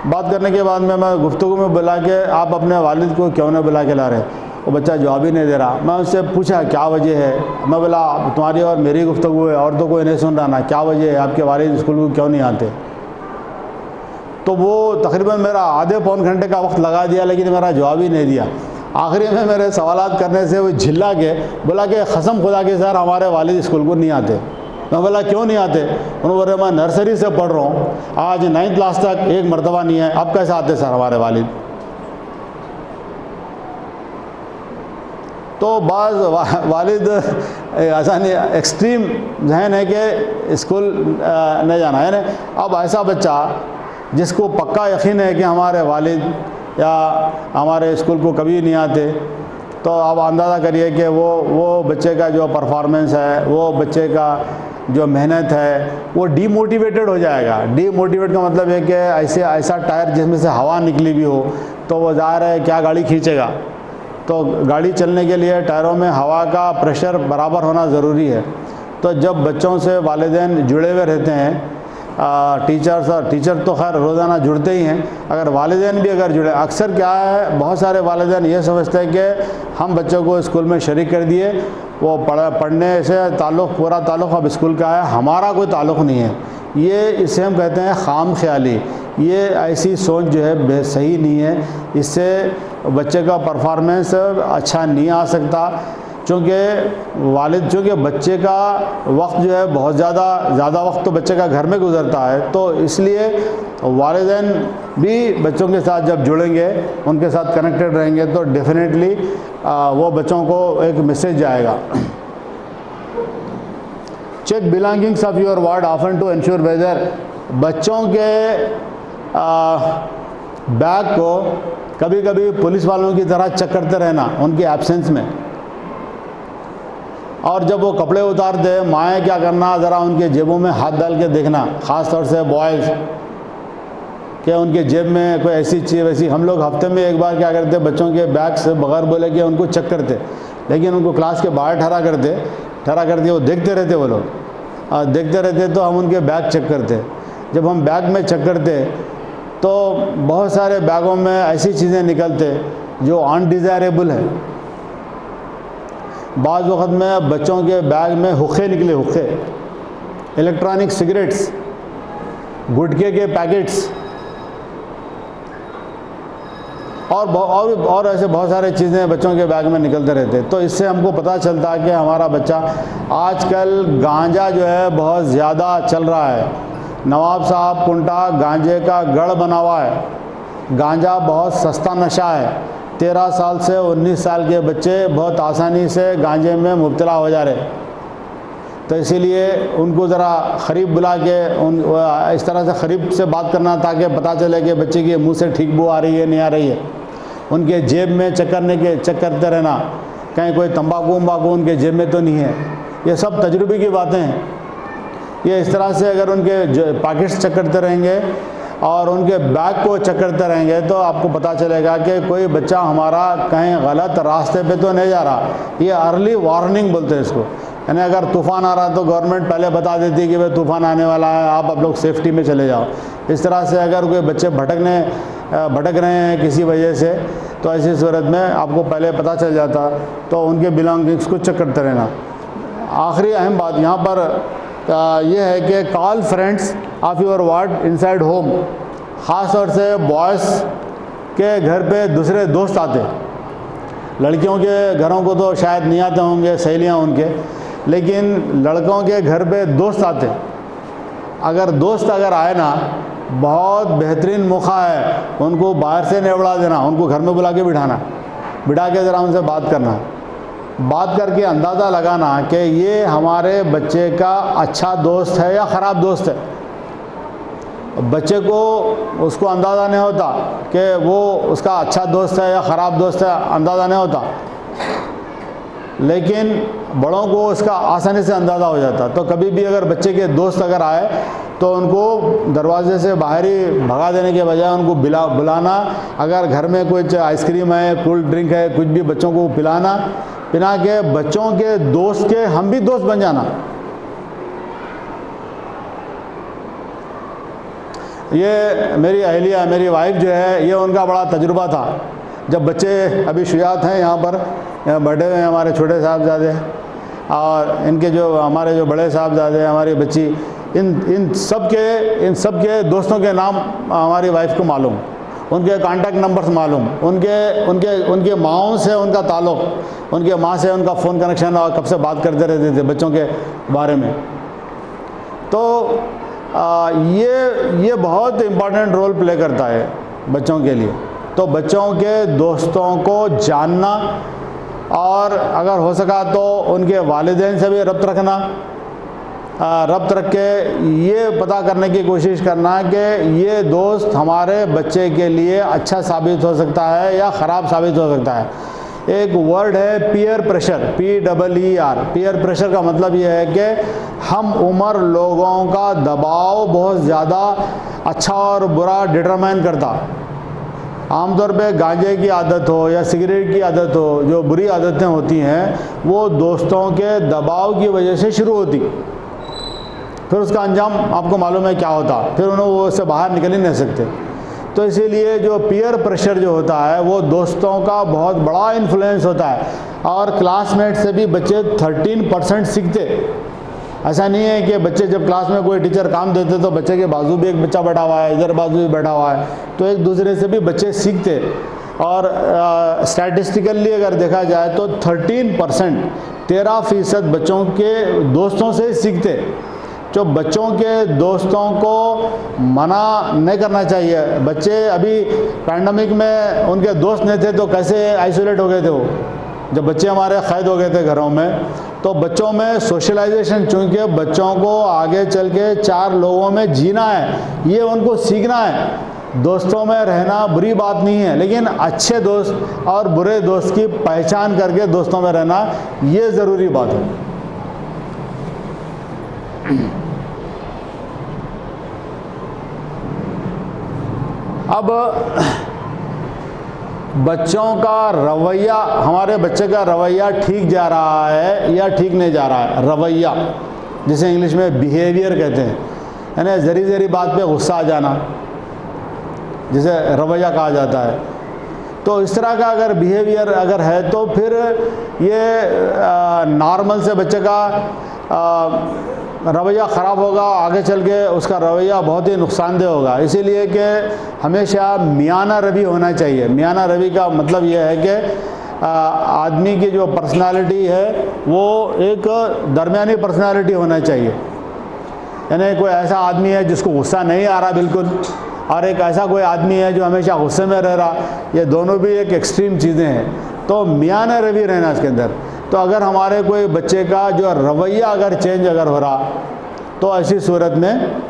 बात करने के बाद में मैं गुफ्तगू में बुला के, आप अपने वालिद को क्यों नहीं बुला के ला रहे? वो बच्चा जवाब ही नहीं दे रहा। मैं उससे पूछा क्या वजह है? मैं बोला तुम्हारी और मेरी गुफ्तगू है और तो कोई नहीं सुन रहा ना, क्या वजह है, आपके वालिद स्कूल को क्यों नहीं आते? तो वो तकरीबन मेरा आधे पौन घंटे का वक्त लगा दिया, लेकिन मेरा जवाब ही नहीं दिया। आखिरी में मेरे सवालात करने से वो झिल्ला के बोला कि कसम खुदा के सर हमारे वालिद स्कूल को नहीं आते। मैं बोला क्यों नहीं आते? उन्होंने बोला मैं नर्सरी से पढ़ रहा हूँ, आज 9th क्लास तक एक मरतबा नहीं है, अब कैसे आते सर हमारे वालिद? तो बाज़ वालिद ऐसा नहीं, एक्सट्रीम जहन है कि स्कूल नहीं जाना है ना। अब ऐसा बच्चा जिसको पक्का यकीन है कि हमारे वालिद या हमारे स्कूल को कभी नहीं आते, तो आप अंदाज़ा करिए कि वो बच्चे का जो परफॉर्मेंस है, वो बच्चे का जो मेहनत है, वो डीमोटिवेटेड हो जाएगा। डीमोटिवेट का मतलब है कि ऐसा टायर जिसमें से हवा निकली भी हो, तो वो ज़ाहिर है क्या गाड़ी खींचेगा। तो गाड़ी चलने के लिए टायरों में हवा का प्रेशर बराबर होना ज़रूरी है। तो जब बच्चों से वालिदैन जुड़े हुए रहते हैं, टीचर तो खैर रोज़ाना जुड़ते ही हैं, अगर वालिदैन भी अगर जुड़े, अक्सर क्या है बहुत सारे वालिदैन ये समझते हैं कि हम बच्चों को स्कूल में शरीक कर दिए, वो पढ़ने से पूरा ताल्लुक़ अब स्कूल का है, हमारा कोई ताल्लुक़ नहीं है। ये इसे हम कहते हैं खाम ख्याली। ये ऐसी सोच जो है सही नहीं है, इससे बच्चे का परफॉर्मेंस अच्छा नहीं आ सकता। चूँकि बच्चे का वक्त जो है बहुत ज़्यादा वक्त तो बच्चे का घर में गुजरता है, तो इसलिए वालिदैन भी बच्चों के साथ जब जुड़ेंगे, उनके साथ कनेक्टेड रहेंगे, तो डेफिनेटली वो बच्चों को एक मैसेज जाएगा। Check belongings of your ward often to ensure whether. बच्चों के बैग को कभी कभी पुलिस वालों की तरह चेक करते रहना उनके एब्सेंस में, और जब वो कपड़े उतारते माएँ क्या करना, ज़रा उनके जेबों में हाथ डाल के देखना, ख़ास तौर से बॉयज़ कि उनके जेब में कोई ऐसी चीज़ वैसी। हम लोग हफ्ते में एक बार क्या करते, बच्चों के बैग से बगैर बोले कि उनको चेक करते, लेकिन उनको क्लास के बाहर ठहरा करते वो देखते रहते, वो लोग देखते रहते, तो हम उनके बैग चेक करते। जब हम बैग में चेक करते तो बहुत सारे बैगों में ऐसी चीज़ें निकलते जो अनडिज़ायरेबल है। बाज़ वक़्त में बच्चों के बैग में हुक्के निकले, हुक्के, इलेक्ट्रॉनिक सिगरेट्स, गुटखे के पैकेट्स, और ऐसे बहुत सारे चीज़ें बच्चों के बैग में निकलते रहते। तो इससे हमको पता चलता है कि हमारा बच्चा, आजकल गांजा जो है बहुत ज़्यादा चल रहा है। नवाब साहब कुंटा गांजे का गढ़ बना हुआ है। गांजा बहुत सस्ता नशा है। 13 साल से 19 साल के बच्चे बहुत आसानी से गांजे में मुब्तला हो जा रहे। तो इसीलिए उनको ज़रा ख़रीब बुला के इस तरह से ख़रीब से बात करना ताकि पता चले कि बच्चे के मुंह से ठीक बू आ रही है नहीं आ रही है। उनके जेब में चेक करते रहना, कहीं कोई तंबाकू उनके जेब में तो नहीं है। ये सब तजुर्बे की बातें हैं। ये इस तरह से अगर उनके पॉकेट्स चेक करते रहेंगे और उनके बैग को चेक करते रहेंगे, तो आपको पता चलेगा कि कोई बच्चा हमारा कहीं गलत रास्ते पे तो नहीं जा रहा। ये अर्ली वार्निंग बोलते हैं इसको, यानी अगर तूफ़ान आ रहा तो गवर्नमेंट पहले बता देती कि भाई तूफ़ान आने वाला है, आप लोग सेफ्टी में चले जाओ। इस तरह से अगर कोई बच्चे भटक रहे हैं किसी वजह से, तो ऐसी सूरत में आपको पहले पता चल जाता, तो उनके बिलोंगिंग्स को चेक करते रहना। आखिरी अहम बात यहाँ पर ये है कि call friends of your ward inside home. ख़ास तौर से बॉयज़ के घर पे दूसरे दोस्त आते, लड़कियों के घरों को तो शायद नहीं आते होंगे सहेलियाँ उनके, लेकिन लड़कों के घर पे दोस्त आते। अगर दोस्त आए ना, बहुत बेहतरीन मौका है उनको बाहर से नहीं उड़ा देना, उनको घर में बुला के बिठा के ज़रा उनसे बात करना, बात करके अंदाज़ा लगाना कि ये हमारे बच्चे का अच्छा दोस्त है या ख़राब दोस्त है। बच्चे को उसको अंदाज़ा नहीं होता कि वो उसका अच्छा दोस्त है या ख़राब दोस्त है, अंदाज़ा नहीं होता, लेकिन बड़ों को उसका आसानी से अंदाज़ा हो जाता। तो कभी भी अगर बच्चे के दोस्त आए तो उनको दरवाजे से बाहर ही भगा देने के बजाय उनको बुलाना, अगर घर में कुछ आइसक्रीम है, कोल्ड ड्रिंक है, कुछ भी बच्चों को पिला के बच्चों के दोस्त के हम भी दोस्त बन जाना। ये मेरी अहलिया, मेरी वाइफ जो है, ये उनका बड़ा तजुर्बा था। जब बच्चे अभी शुजात हैं यहाँ पर, बड़े हुए हैं हमारे छोटे साहबजादे, और इनके जो हमारे जो बड़े साहबजादे, हमारी बच्ची, इन सब के दोस्तों के नाम हमारी वाइफ को मालूम, उनके कांटेक्ट नंबर्स मालूम, उनके माँओं से उनका ताल्लुक़, उनके माँ से उनका फ़ोन कनेक्शन, और कब से बात करते रहते थे बच्चों के बारे में। तो ये बहुत इम्पॉर्टेंट रोल प्ले करता है बच्चों के लिए। तो बच्चों के दोस्तों को जानना, और अगर हो सका तो उनके वालिदैन से भी रब्त रखना, रब्त रख के ये पता करने की कोशिश करना कि ये दोस्त हमारे बच्चे के लिए अच्छा साबित हो सकता है या ख़राब साबित हो सकता है। एक वर्ड है peer pressure, PEER। Peer pressure का मतलब ये है कि हम उम्र लोगों का दबाव बहुत ज़्यादा अच्छा और बुरा डिटरमाइन करता। आमतौर पे गांजे की आदत हो या सिगरेट की आदत हो, जो बुरी आदतें होती हैं, वो दोस्तों के दबाव की वजह से शुरू होती, फिर उसका अंजाम आपको मालूम है क्या होता, फिर उन्हें वो उससे बाहर निकल ही नहीं सकते। तो इसीलिए जो पीयर प्रेशर जो होता है वो दोस्तों का बहुत बड़ा इन्फ्लुएंस होता है। और क्लासमेट से भी बच्चे 13% सीखते। ऐसा नहीं है कि बच्चे जब क्लास में कोई टीचर काम देते तो बच्चे के बाजू भी एक बच्चा बैठा हुआ है, इधर बाजू भी बैठा हुआ है, तो एक दूसरे से भी बच्चे सीखते। और स्टैटिस्टिकली अगर देखा जाए तो 13% बच्चों के दोस्तों से सीखते। जो बच्चों के दोस्तों को मना नहीं करना चाहिए। बच्चे अभी पैंडमिक में उनके दोस्त नहीं थे तो कैसे आइसोलेट हो गए थे वो। जब बच्चे हमारे कैद हो गए थे घरों में, तो बच्चों में सोशलाइजेशन, चूँकि बच्चों को आगे चल के 4 लोगों में जीना है, ये उनको सीखना है। दोस्तों में रहना बुरी बात नहीं है, लेकिन अच्छे दोस्त और बुरे दोस्त की पहचान करके दोस्तों में रहना, ये ज़रूरी बात है। अब बच्चों का रवैया, हमारे बच्चे का रवैया ठीक जा रहा है या ठीक नहीं जा रहा है। रवैया जिसे इंग्लिश में बिहेवियर कहते हैं, यानी ज़री ज़री बात पे गुस्सा आ जाना, जिसे रवैया कहा जाता है। तो इस तरह का अगर बिहेवियर अगर है तो फिर ये नॉर्मल से बच्चे का रवैया ख़राब होगा, आगे चल के उसका रवैया बहुत ही नुकसानदेह होगा। इसीलिए कि हमेशा मियाना रवि होना चाहिए। मियाना रवि का मतलब यह है कि आदमी की जो पर्सनालिटी है वो एक दरमियानी पर्सनालिटी होना चाहिए। यानी कोई ऐसा आदमी है जिसको गुस्सा नहीं आ रहा बिल्कुल, और एक ऐसा कोई आदमी है जो हमेशा गुस्से में रह रहा, ये दोनों भी एक एक्सट्रीम चीज़ें हैं। तो मियाना रवि रहना इसके अंदर। तो अगर हमारे कोई बच्चे का जो रवैया अगर चेंज अगर हो रहा, तो ऐसी सूरत में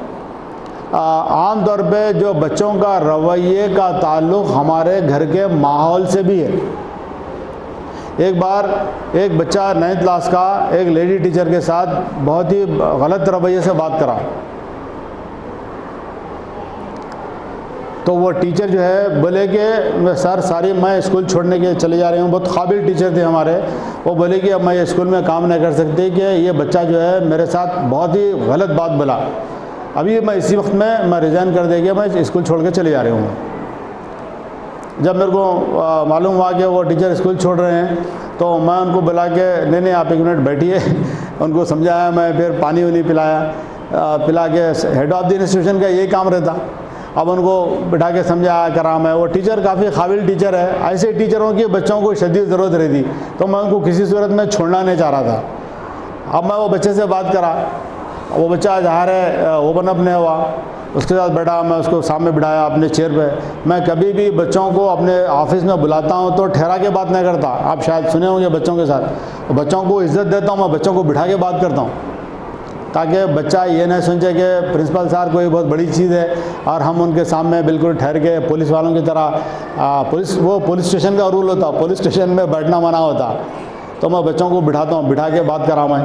आम तौर पे जो बच्चों का रवैये का ताल्लुक़ हमारे घर के माहौल से भी है। एक बार एक बच्चा 9th क्लास का एक लेडी टीचर के साथ बहुत ही गलत रवैये से बात करा, तो वो टीचर जो है बोले कि सर सारी मैं स्कूल छोड़ने के चले जा रही हूँ। बहुत काबिल टीचर थे हमारे। वो बोले कि अब मैं स्कूल में काम नहीं कर सकती कि ये बच्चा जो है मेरे साथ बहुत ही गलत बात बोला, अभी मैं इसी वक्त में मैं रिज़ाइन कर देंगे, मैं स्कूल छोड़ के चले जा रही हूँ। जब मेरे को मालूम हुआ कि वो टीचर स्कूल छोड़ रहे हैं, तो मैं उनको बुला के नहीं आप 1 मिनट बैठिए, उनको समझाया मैं, फिर पानी वानी पिला के। हेड ऑफ़ द इंस्टीट्यूशन का यही काम रहता। अब उनको बिठा के समझाया करा मैं। वो टीचर काफ़ी काबिल टीचर है। ऐसे टीचरों की बच्चों को शदीद ज़रूरत रहती, तो मैं उनको किसी सूरत में छोड़ना नहीं चाह रहा था। अब मैं वो बच्चे से बात करा, वो बच्चा ज़ाहिर है ओपन अप नहीं हुआ, उसके साथ बैठा, मैं उसको सामने बिठाया अपने चेयर पे। मैं कभी भी बच्चों को अपने ऑफिस में बुलाता हूँ तो ठहरा के बात नहीं करता। आप शायद सुने होंगे बच्चों के साथ, तो बच्चों को इज़्ज़त देता हूँ, मैं बच्चों को बिठा के बात करता हूँ, ताकि बच्चा ये नहीं सोचे कि प्रिंसिपल साहब कोई बहुत बड़ी चीज़ है और हम उनके सामने बिल्कुल ठहर के पुलिस वालों की तरह, पुलिस स्टेशन का रूल होता, पुलिस स्टेशन में बैठना मना होता। तो मैं बच्चों को बिठाता हूँ, बिठा के बात करा मैं,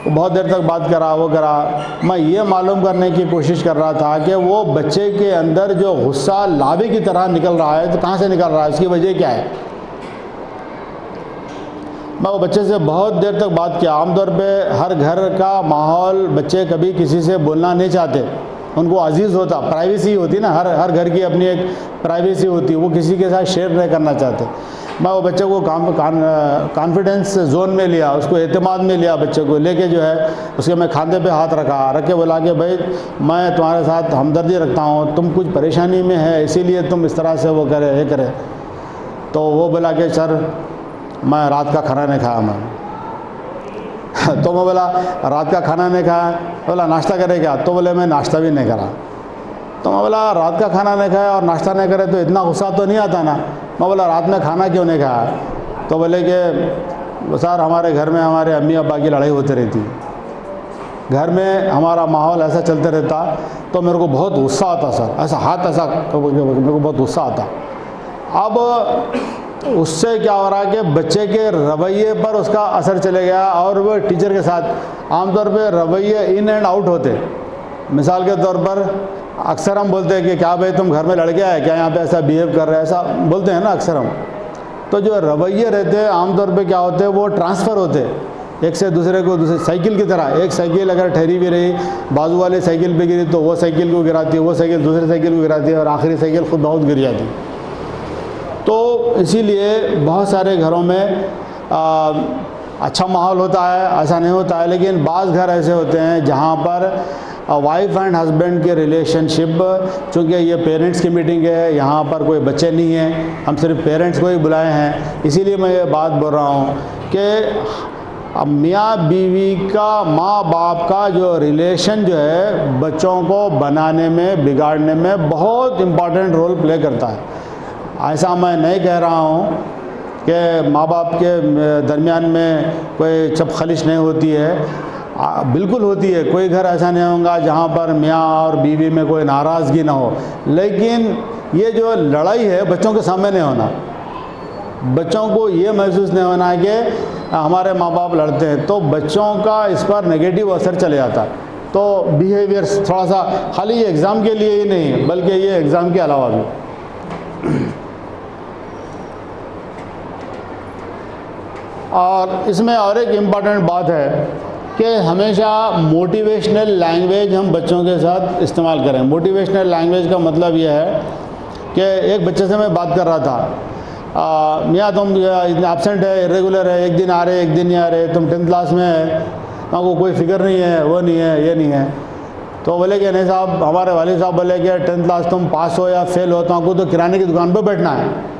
वो बहुत देर तक बात करा, वो करा। मैं ये मालूम करने की कोशिश कर रहा था कि वो बच्चे के अंदर जो गुस्सा लावे की तरह निकल रहा है, तो कहाँ से निकल रहा है, उसकी वजह क्या है। मैं वो बच्चे से बहुत देर तक बात किया। आमतौर पे हर घर का माहौल, बच्चे कभी किसी से बोलना नहीं चाहते, उनको अजीज़ होता, प्राइवेसी होती ना, हर घर की अपनी एक प्राइवेसी होती, वो किसी के साथ शेयर नहीं करना चाहते। मैं वो बच्चे को कॉन्फिडेंस जोन में लिया, उसको एतमाद में लिया, बच्चे को लेके जो है उसके मैं खांधे पे हाथ रख के बोला कि भाई मैं तुम्हारे साथ हमदर्दी रखता हूँ, तुम कुछ परेशानी में है इसीलिए तुम इस तरह से वो करे ये करे। तो वो बोला कि सर मैं रात का खाना नहीं खाया मैं। तो मैं बोला रात का खाना नहीं खाया, बोला नाश्ता करे क्या, तो बोले मैं नाश्ता भी नहीं करा। तो मैं बोला रात का खाना नहीं खाया और नाश्ता नहीं करे तो इतना गुस्सा तो नहीं आता ना। मैं बोला रात में खाना क्यों नहीं खाया, तो बोले कि सर हमारे घर में हमारे अम्मी अब्बा की लड़ाई होती रहती, घर में हमारा माहौल ऐसा चलते रहता, तो मेरे को बहुत गुस्सा आता सर, ऐसा हाथ ऐसा मेरे को बहुत गुस्सा आता। अब उससे क्या हो रहा है कि बच्चे के रवैये पर उसका असर चले गया और वो टीचर के साथ आमतौर पे रवैये इन एंड आउट होते। मिसाल के तौर पर अक्सर हम बोलते हैं कि क्या भाई तुम घर में लड़के आए क्या, यहाँ पे ऐसा बिहेव कर रहे हैं, ऐसा बोलते हैं ना अक्सर हम। तो जो रवैये रहते हैं आमतौर पे क्या होते हैं, वो ट्रांसफ़र होते हैं एक से दूसरे को, दूसरे साइकिल की तरह। एक साइकिल अगर ठहरी भी रही, बाजू वाले साइकिल पे गिरी तो वो साइकिल को गिराती है, वो साइकिल दूसरे साइकिल को गिराती है और आखिरी साइकिल खुद बहुत गिर जाती है। तो इसीलिए बहुत सारे घरों में अच्छा माहौल होता है, ऐसा नहीं होता है, लेकिन बाज़ घर ऐसे होते हैं जहाँ पर वाइफ एंड हस्बैंड के रिलेशनशिप, चूँकि ये पेरेंट्स की मीटिंग है, यहाँ पर कोई बच्चे नहीं हैं, हम सिर्फ पेरेंट्स को ही बुलाए हैं, इसीलिए मैं ये बात बोल रहा हूँ कि मियाँ बीवी का, माँ बाप का जो रिलेशन जो है बच्चों को बनाने में, बिगाड़ने में बहुत इम्पॉर्टेंट रोल प्ले करता है। ऐसा मैं नहीं कह रहा हूँ कि माँ बाप के दरमियान में कोई चपखलिश नहीं होती है, बिल्कुल होती है। कोई घर ऐसा नहीं होगा जहाँ पर मियाँ और बीवी में कोई नाराज़गी ना हो, लेकिन ये जो लड़ाई है बच्चों के सामने नहीं होना। बच्चों को ये महसूस नहीं होना है कि हमारे माँ बाप लड़ते हैं, तो बच्चों का इस पर नेगेटिव असर चले जाता है। तो बिहेवियर थोड़ा सा, खाली ये एग्ज़ाम के लिए ही नहीं बल्कि ये एग्ज़ाम के अलावा भी। और इसमें और एक इम्पॉर्टेंट बात है कि हमेशा मोटिवेशनल लैंग्वेज हम बच्चों के साथ इस्तेमाल करें। मोटिवेशनल लैंग्वेज का मतलब यह है कि एक बच्चे से मैं बात कर रहा था, मियाँ तुम एब्सेंट है, इरेगुलर है, एक दिन आ रहे एक दिन नहीं आ रहे, तुम 10th क्लास में है, तुमको कोई फिक्र नहीं है, वो नहीं है, ये नहीं है। तो बोले कि नहीं साहब, हमारे वालिद साहब बोले कि 10th क्लास तुम पास हो या फेल हो, तुमको तो किराने की दुकान पर बैठना है।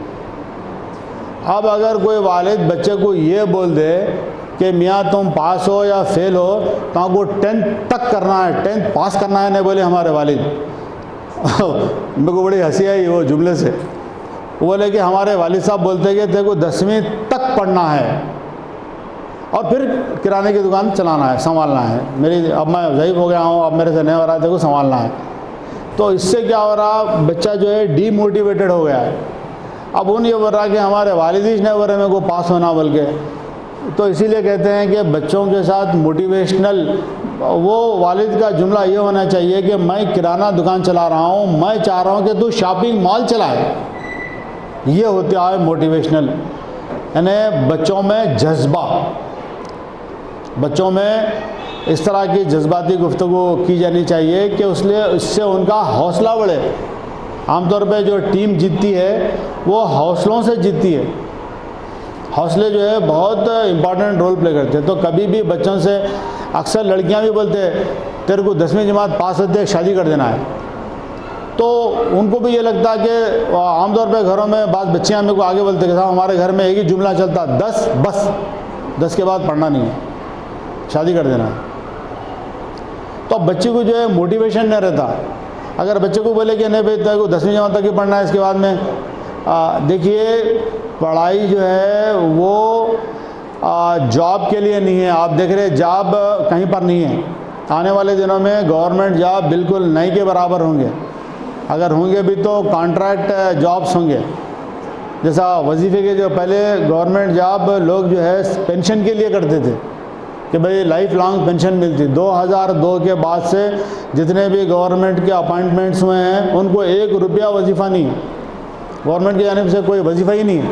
अब अगर कोई वालिद बच्चे को ये बोल दे कि मियाँ तुम पास हो या फेल हो, तो आपको 10th तक करना है, 10th पास करना है, नहीं बोले हमारे वालिद। मेरे को बड़ी हंसी आई वो जुमले से। वो बोले कि हमारे वालिद साहब बोलते हैं कि तेरे को 10वीं तक पढ़ना है और फिर किराने की दुकान चलाना है, संभालना है। अब मैं ज़ईफ़ हो गया हूँ, अब मेरे से नहीं हो रहा है, तेरे को संभालना है। तो इससे क्या हो रहा, बच्चा जो है डीमोटिवेटेड हो गया है। अब वो नहीं बोल रहा कि हमारे वालिद ही नहीं बोल रहे मेरे को पास होना बोल के। तो इसीलिए कहते हैं कि बच्चों के साथ मोटिवेशनल, वो वालिद का जुमला ये होना चाहिए कि मैं किराना दुकान चला रहा हूँ, मैं चाह रहा हूँ कि तू शॉपिंग मॉल चलाए। ये होता है मोटिवेशनल, यानी बच्चों में जज्बा, बच्चों में इस तरह की जज्बाती गुफ्तगू की जानी चाहिए कि उससे उनका हौसला बढ़े। आमतौर पे जो टीम जीतती है वो हौसलों से जीतती है। हौसले जो है बहुत इम्पॉर्टेंट रोल प्ले करते हैं। तो कभी भी बच्चों से, अक्सर लड़कियां भी बोलते हैं तेरे को 10वीं जमात पास होते शादी कर देना है, तो उनको भी ये लगता है कि आमतौर पे घरों में बात बच्चियां मेरे को आगे बोलते हैं कि साहब हमारे घर में एक ही जुमला चलता, 10 बस, 10 के बाद पढ़ना नहीं है, शादी कर देना है। तो बच्चे को जो है मोटिवेशन नहीं रहता। अगर बच्चे को बोले कि नहीं भाई तेरे को 10वीं जमात तक ही पढ़ना है, इसके बाद में देखिए पढ़ाई जो है वो जॉब के लिए नहीं है। आप देख रहे जॉब कहीं पर नहीं है। आने वाले दिनों में गवर्नमेंट जॉब बिल्कुल नहीं के बराबर होंगे, अगर होंगे भी तो कॉन्ट्रैक्ट जॉब्स होंगे। जैसा वजीफ़े के जो पहले गवर्नमेंट जॉब लोग जो है पेंशन के लिए करते थे कि भाई लाइफ लॉन्ग पेंशन मिलती। 2002 के बाद से जितने भी गवर्नमेंट के अपॉइंटमेंट्स हुए हैं उनको 1 रुपया वजीफ़ा नहीं है, गवर्नमेंट की जानिब से कोई वजीफ़ा ही नहीं है।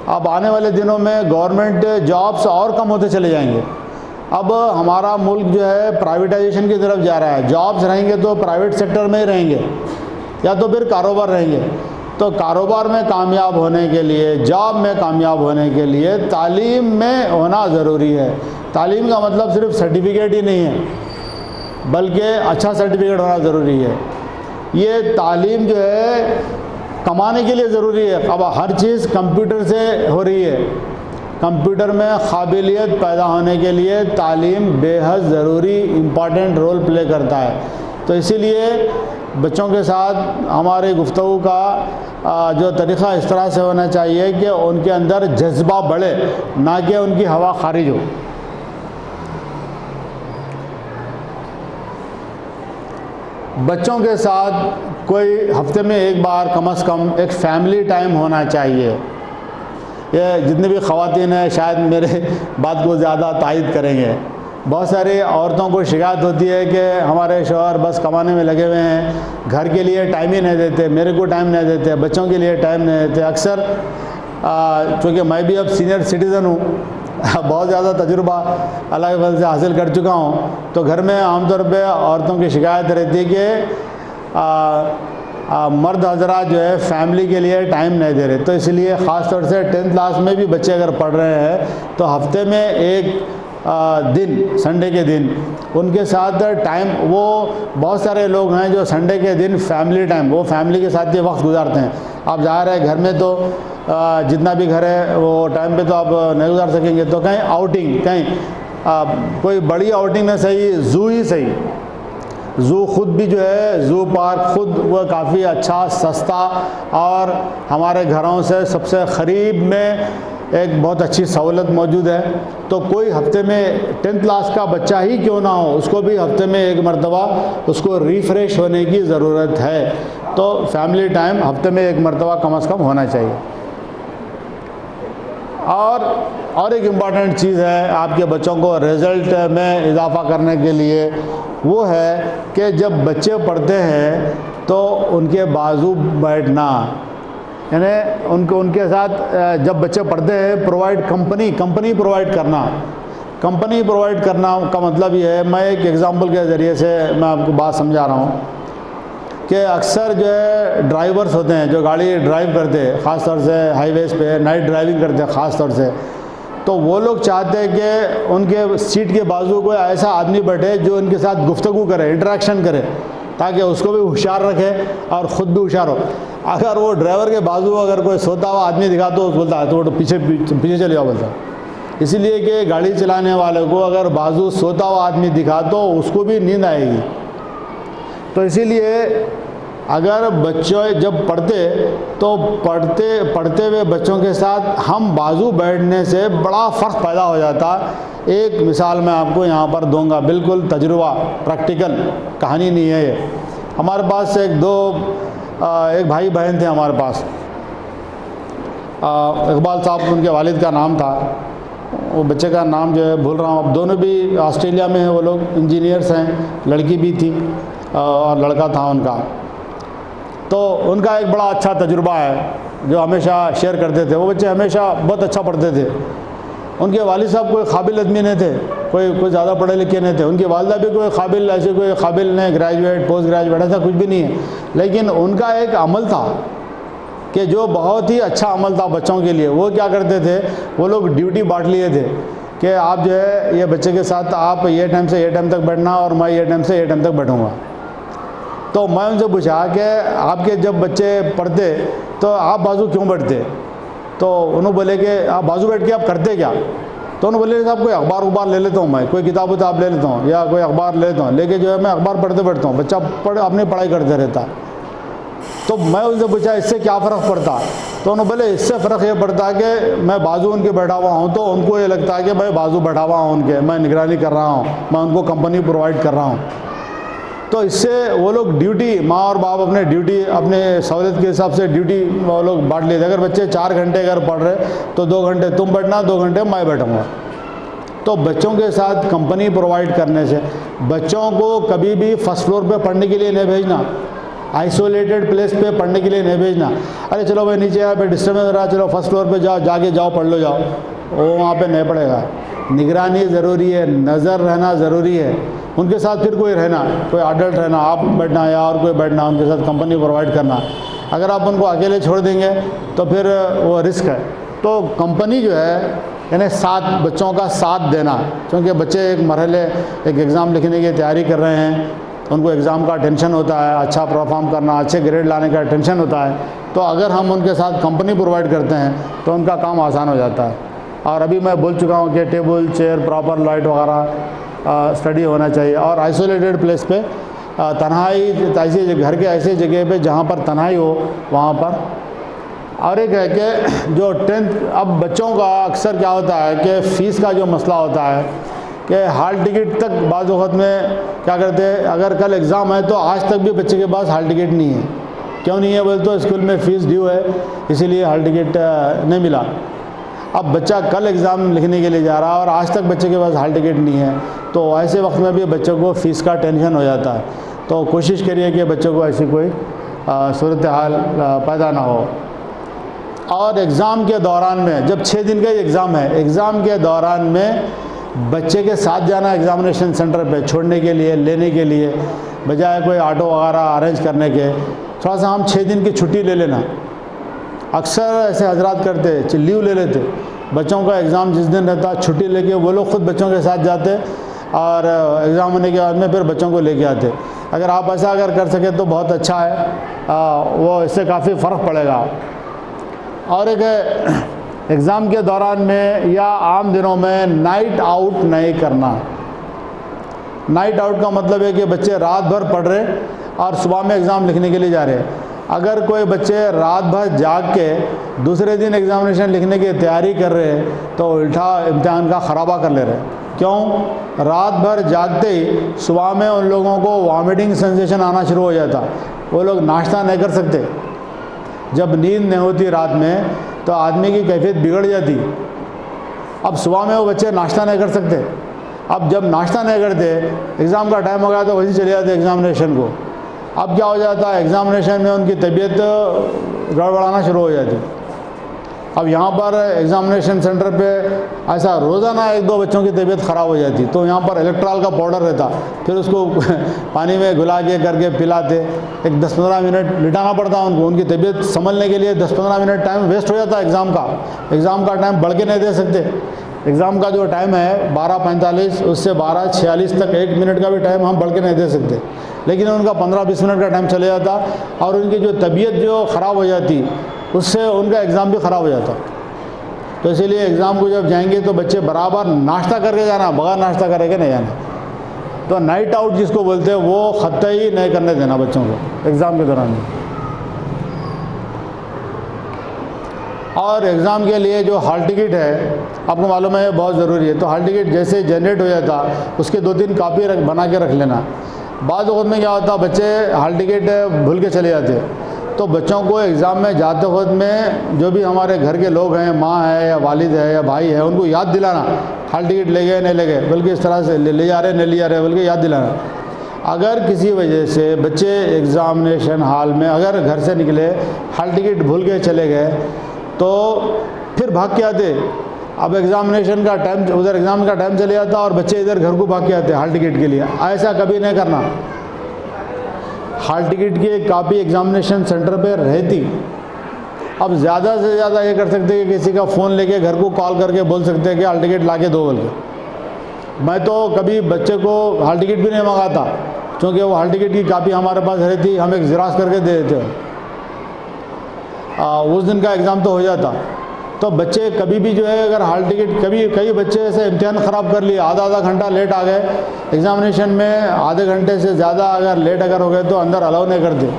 अब आने वाले दिनों में गवर्नमेंट जॉब्स और कम होते चले जाएंगे। अब हमारा मुल्क जो है प्राइवेटाइजेशन की तरफ जा रहा है। जॉब्स रहेंगे तो प्राइवेट सेक्टर में ही रहेंगे या तो फिर कारोबार रहेंगे। तो कारोबार में कामयाब होने के लिए, जॉब में कामयाब होने के लिए तालीम में होना ज़रूरी है। तालीम का मतलब सिर्फ सर्टिफिकेट ही नहीं है बल्कि अच्छा सर्टिफिकेट होना ज़रूरी है। ये तालीम जो है कमाने के लिए ज़रूरी है। अब हर चीज़ कंप्यूटर से हो रही है, कंप्यूटर में काबिलियत पैदा होने के लिए तालीम बेहद ज़रूरी इम्पॉर्टेंट रोल प्ले करता है। तो इसीलिए बच्चों के साथ हमारी गुफ्तगू का जो तरीक़ा इस तरह से होना चाहिए कि उनके अंदर जज्बा बढ़े, ना कि उनकी हवा खारिज हो। बच्चों के साथ कोई हफ्ते में एक बार कम से कम एक फ़ैमिली टाइम होना चाहिए। ये जितनी भी ख़वातीन हैं शायद मेरे बात को ज़्यादा तायद करेंगे। बहुत सारी औरतों को शिकायत होती है कि हमारे शौहर बस कमाने में लगे हुए हैं, घर के लिए टाइम ही नहीं देते, मेरे को टाइम नहीं देते, बच्चों के लिए टाइम नहीं देते। अक्सर चूँकि मैं भी अब सीनियर सिटीज़न हूँ, बहुत ज़्यादा तजुर्बा अल्लाह के फज़ल से हासिल कर चुका हूँ, तो घर में आमतौर पे औरतों की शिकायत रहती है कि मर्द हजरात जो है फैमिली के लिए टाइम नहीं दे रहे। तो इसलिए ख़ास तौर से 10th क्लास में भी बच्चे अगर पढ़ रहे हैं तो हफ्ते में एक दिन, संडे के दिन उनके साथ टाइम, वो बहुत सारे लोग हैं जो संडे के दिन फैमिली टाइम, वो फैमिली के साथ ये वक्त गुजारते हैं। आप ज़ाहिर है घर में तो जितना भी घर है वो टाइम पे तो आप नहीं गुजार सकेंगे, तो कहीं आउटिंग, कहीं कोई बड़ी आउटिंग में सही, ज़ू ही सही, ज़ू खुद भी जो है ज़ू पार्क खुद वो काफ़ी अच्छा, सस्ता और हमारे घरों से सबसे करीब में एक बहुत अच्छी सहूलत मौजूद है। तो कोई हफ्ते में 10th क्लास का बच्चा ही क्यों ना हो, उसको भी हफ्ते में एक मरतबा उसको रिफ़्रेश होने की ज़रूरत है। तो फैमिली टाइम हफ्ते में एक मरतबा कम से कम होना चाहिए। और एक इम्पॉर्टेंट चीज़ है आपके बच्चों को रिज़ल्ट में इजाफ़ा करने के लिए, वो है कि जब बच्चे पढ़ते हैं तो उनके बाजू बैठना, यानी उनके साथ जब बच्चे पढ़ते हैं कंपनी प्रोवाइड करना। कंपनी प्रोवाइड करना का मतलब ये है, मैं एक एग्ज़ाम्पल के ज़रिए से मैं आपको बात समझा रहा हूँ कि अक्सर जो है ड्राइवर्स होते हैं जो गाड़ी ड्राइव करते हैं, ख़ास तौर से हाईवेज़ पे नाइट ड्राइविंग करते हैं ख़ास तौर से, तो वो लोग चाहते हैं कि उनके सीट के बाजू कोई ऐसा आदमी बैठे जो उनके साथ गुफ्तगू करे, इंटरेक्शन करे, ताकि उसको भी होशियार रखे और ख़ुद भी होशियार हो। अगर वो ड्राइवर के बाजू अगर कोई सोता हुआ आदमी दिखा तो बोलता है तो पीछे चले जाओ बोलता। इसलिए कि गाड़ी चलाने वाले को अगर बाजू सोता हुआ आदमी दिखा तो उसको भी नींद आएगी। तो इसीलिए अगर बच्चे जब पढ़ते हुए बच्चों के साथ हम बाजू बैठने से बड़ा फ़र्क पैदा हो जाता। एक मिसाल मैं आपको यहाँ पर दूंगा, बिल्कुल तजुर्बा, प्रैक्टिकल कहानी नहीं है ये। हमारे पास एक भाई बहन थे हमारे पास, इकबाल साहब उनके वालिद का नाम था, वो बच्चे का नाम जो है भूल रहा हूँ। अब दोनों भी ऑस्ट्रेलिया में हैं, वो लोग इंजीनियर्स हैं, लड़की भी थी और लड़का था उनका। तो उनका एक बड़ा अच्छा तजुर्बा है जो हमेशा शेयर करते थे। वो बच्चे हमेशा बहुत अच्छा पढ़ते थे। उनके वालिद साहब कोई काबिल आदमी नहीं थे, कोई ज़्यादा पढ़े लिखे नहीं थे। उनकी वालिदा भी कोई काबिल नहीं, ग्रेजुएट पोस्ट ग्रेजुएट ऐसा कुछ भी नहीं है। लेकिन उनका एक अमल था कि जो बहुत ही अच्छा अमल था बच्चों के लिए। वो क्या करते थे, वो लोग ड्यूटी बांट लिए थे कि आप जो है ये बच्चे के साथ आप ये टाइम से ये टाइम तक बैठना और मैं ये टाइम से ये टाइम तक बैठूँगा। तो मैं उनसे पूछा कि आपके जब बच्चे पढ़ते तो आप बाजू क्यों बैठते? तो उन्होंने बोले कि आप बाजू बैठ के आप करते क्या? तो उन्होंने बोले साहब कोई अखबार ले लेता हूँ, मैं कोई किताब ले लेता हूँ या कोई अखबार ले लेता हूँ, लेके जो है मैं अखबार पढ़ते बैठता हूँ। बच्चा अपनी पढ़ाई करते रहता है। तो मैं उनसे पूछा इससे क्या फ़र्क पड़ता? तो उन्होंने बोले इससे फ़र्क ये पड़ता है कि मैं बाजू उनके बैठा हुआ हूँ तो उनको ये लगता है कि मैं बाजू बैठा हुआ हूँ उनके, मैं निगरानी कर रहा हूँ, मैं उनको कंपनी प्रोवाइड कर रहा हूँ। तो इससे वो लोग ड्यूटी, माँ और बाप अपने ड्यूटी अपने सहूलियत के हिसाब से ड्यूटी वो लोग बांट लेते। अगर बच्चे 4 घंटे अगर पढ़ रहे तो 2 घंटे तुम बैठना, 2 घंटे मैं बैठूँगा। तो बच्चों के साथ कंपनी प्रोवाइड करने से बच्चों को कभी भी फर्स्ट फ्लोर पे पढ़ने के लिए नहीं भेजना, आइसोलेटेड प्लेस पे पढ़ने के लिए नहीं भेजना। अरे चलो भाई नीचे यहाँ पे डिस्टर्बेंस हो रहा है, चलो फर्स्ट फ्लोर पे जाओ, जाके जाओ पढ़ लो जाओ, वो वहाँ पे नहीं पढ़ेगा। निगरानी ज़रूरी है, नज़र रहना ज़रूरी है, उनके साथ फिर कोई रहना, कोई अडल्ट रहना, आप बैठना या और कोई बैठना, उनके साथ कंपनी प्रोवाइड करना। अगर आप उनको अकेले छोड़ देंगे तो फिर वो रिस्क है। तो कंपनी जो है यानी साथ, बच्चों का साथ देना, क्योंकि बच्चे एक मरहले एक एग्ज़ाम लिखने की तैयारी कर रहे हैं, उनको एग्ज़ाम का टेंशन होता है, अच्छा परफॉर्म करना, अच्छे ग्रेड लाने का टेंशन होता है। तो अगर हम उनके साथ कंपनी प्रोवाइड करते हैं तो उनका काम आसान हो जाता है। और अभी मैं बोल चुका हूँ कि टेबल, चेयर, प्रॉपर लाइट वगैरह स्टडी होना चाहिए। और आइसोलेटेड प्लेस पे तन्हाई, ऐसे घर के ऐसे जगह पे जहाँ पर तन्हाई हो वहाँ पर। और एक है कि जो 10th, अब बच्चों का अक्सर क्या होता है कि फ़ीस का जो मसला होता है कि हाल टिकट तक बाज़ वक़्त में क्या करते हैं, अगर कल एग्ज़ाम है तो आज तक भी बच्चे के पास हाल टिकट नहीं है। क्यों नहीं है बोले तो स्कूल में फ़ीस ड्यू है, इसीलिए हाल टिकट नहीं मिला। अब बच्चा कल एग्ज़ाम लिखने के लिए जा रहा है और आज तक बच्चे के पास हाल टिकट नहीं है, तो ऐसे वक्त में भी बच्चों को फ़ीस का टेंशन हो जाता है। तो कोशिश करिए कि बच्चों को ऐसी कोई सूरत हाल पैदा ना हो। और एग्ज़ाम के दौरान में, जब 6 दिन का एग्ज़ाम है, एग्ज़ाम के दौरान में बच्चे के साथ जाना एग्ज़ामिनेशन सेंटर पे छोड़ने के लिए, लेने के लिए, बजाय कोई ऑटो वगैरह अरेंज करने के, थोड़ा सा हम 6 दिन की छुट्टी ले लेना। अक्सर ऐसे हजरात करते, लीव ले लेते, बच्चों का एग्ज़ाम जिस दिन रहता छुट्टी लेके वो लोग खुद बच्चों के साथ जाते और एग्ज़ाम होने के बाद में फिर बच्चों को लेके आते। अगर आप ऐसा अगर कर सके तो बहुत अच्छा है, वो इससे काफ़ी फ़र्क पड़ेगा। और एक एग्ज़ाम के दौरान में या आम दिनों में नाइट आउट नहीं करना। नाइट आउट का मतलब है कि बच्चे रात भर पढ़ रहे और सुबह में एग्ज़ाम लिखने के लिए जा रहे हैं। अगर कोई बच्चे रात भर जाग के दूसरे दिन एग्ज़ामिनेशन लिखने की तैयारी कर रहे हैं तो उल्टा इम्तिहान का ख़राबा कर ले रहे हैं। क्यों? रात भर जागते ही सुबह में उन लोगों को वॉमिटिंग सेंसेशन आना शुरू हो जाता, वो लोग नाश्ता नहीं कर सकते। जब नींद नहीं होती रात में तो आदमी की कैफियत बिगड़ जाती। अब सुबह में वो बच्चे नाश्ता नहीं कर सकते। अब जब नाश्ता नहीं करते, एग्ज़ाम का टाइम हो गया तो वहीं चले जाते एग्ज़ामिनेशन को। अब क्या हो जाता है, एग्ज़ामिनेशन में उनकी तबीयत गड़बड़ाना शुरू हो जाती। अब यहाँ पर एग्ज़ामिनेशन सेंटर पे ऐसा रोज़ाना 1-2 बच्चों की तबीयत ख़राब हो जाती, तो यहाँ पर इलेक्ट्रॉल का पाउडर रहता, फिर उसको पानी में घुला के करके पिलाते। एक 10-15 मिनट लिटाना पड़ता उनको, उनकी तबीयत संभलने के लिए 10-15 मिनट टाइम वेस्ट हो जाता है एग्ज़ाम का। एग्ज़ाम का टाइम बढ़ के नहीं दे सकते। एग्ज़ाम का जो टाइम है 12:45, उससे 12:46 तक 1 मिनट का भी टाइम हम बढ़ के नहीं दे सकते, लेकिन उनका 15-20 मिनट का टाइम चले जाता और उनकी जो तबीयत जो ख़राब हो जाती, उससे उनका एग्ज़ाम भी ख़राब हो जाता। तो इसीलिए एग्ज़ाम को जब जाएंगे तो बच्चे बराबर नाश्ता करके जाना, बगैर नाश्ता करके नहीं जाना। तो नाइट आउट जिसको बोलते हैं वो ख़त्ई नहीं करने देना बच्चों को एग्ज़ाम के दौरान। और एग्ज़ाम के लिए जो हॉल टिकट है, आपको मालूम है बहुत ज़रूरी है। तो हॉल टिकट जैसे जनरेट हो जाता, उसके 2-3 कापी बना के रख लेना। बाद वक्त में क्या होता, बच्चे हॉल टिकट भूल के चले जाते। तो बच्चों को एग्ज़ाम में जाते वक्त में जो भी हमारे घर के लोग हैं, माँ है या वालिद है या भाई है, उनको याद दिलाना हॉल टिकट ले गए नहीं ले गए, बल्कि इस तरह से ले जा रहे नहीं ले जा रहे, बल्कि याद दिलाना। अगर किसी वजह से बच्चे एग्ज़ामिनेशन हॉल में अगर घर से निकले, हॉल टिकट भूल के चले गए, तो फिर भाग के आते। अब एग्ज़ामिनेशन का टाइम, उधर एग्ज़ाम का टाइम चले जाता और बच्चे इधर घर को भाग के आते हॉल टिकट के लिए। ऐसा कभी नहीं करना। हॉल टिकट की एक कापी एग्ज़ामिनेशन सेंटर पे रहती। अब ज़्यादा से ज़्यादा ये कर सकते हैं कि किसी का फ़ोन लेके घर को कॉल करके बोल सकते हैं कि हॉल टिकट ला के दो बोल के। मैं तो कभी बच्चे को हॉल टिकट भी नहीं मंगाता, क्योंकि वो हॉल टिकट की कापी हमारे पास रहती, हम एक ज़ेरॉक्स करके दे देते। उस दिन का एग्ज़ाम तो हो जाता। तो बच्चे कभी भी जो है अगर हॉल टिकट, कई बच्चे ऐसे इम्तिहान ख़राब कर लिए, आधा घंटा लेट आ गए एग्ज़ामिनेशन में, आधे घंटे से ज़्यादा अगर लेट हो गए तो अंदर अलाउ नहीं करते।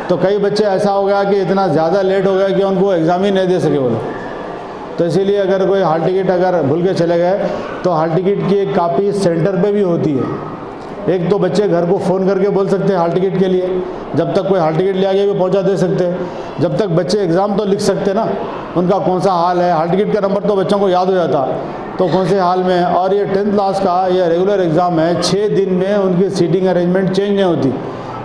तो कई बच्चे ऐसा हो गया कि इतना ज़्यादा लेट हो गया कि उनको एग्ज़ाम ही नहीं दे सके वो लोग। तो इसीलिए अगर कोई हॉल टिकट अगर भूल के चले गए तो हॉल टिकट की एक कापी सेंटर पे भी होती है, एक तो बच्चे घर को फ़ोन करके बोल सकते हैं हाल टिकट के लिए, जब तक कोई हाल टिकट ले आगे भी पहुंचा दे सकते हैं। जब तक बच्चे एग्ज़ाम तो लिख सकते ना, उनका कौन सा हाल है, हाल टिकट का नंबर तो बच्चों को याद हो जाता तो कौन से हाल में है। और ये 10th क्लास का ये रेगुलर एग्ज़ाम है, 6 दिन में उनकी सीटिंग अरेंजमेंट चेंज नहीं होती।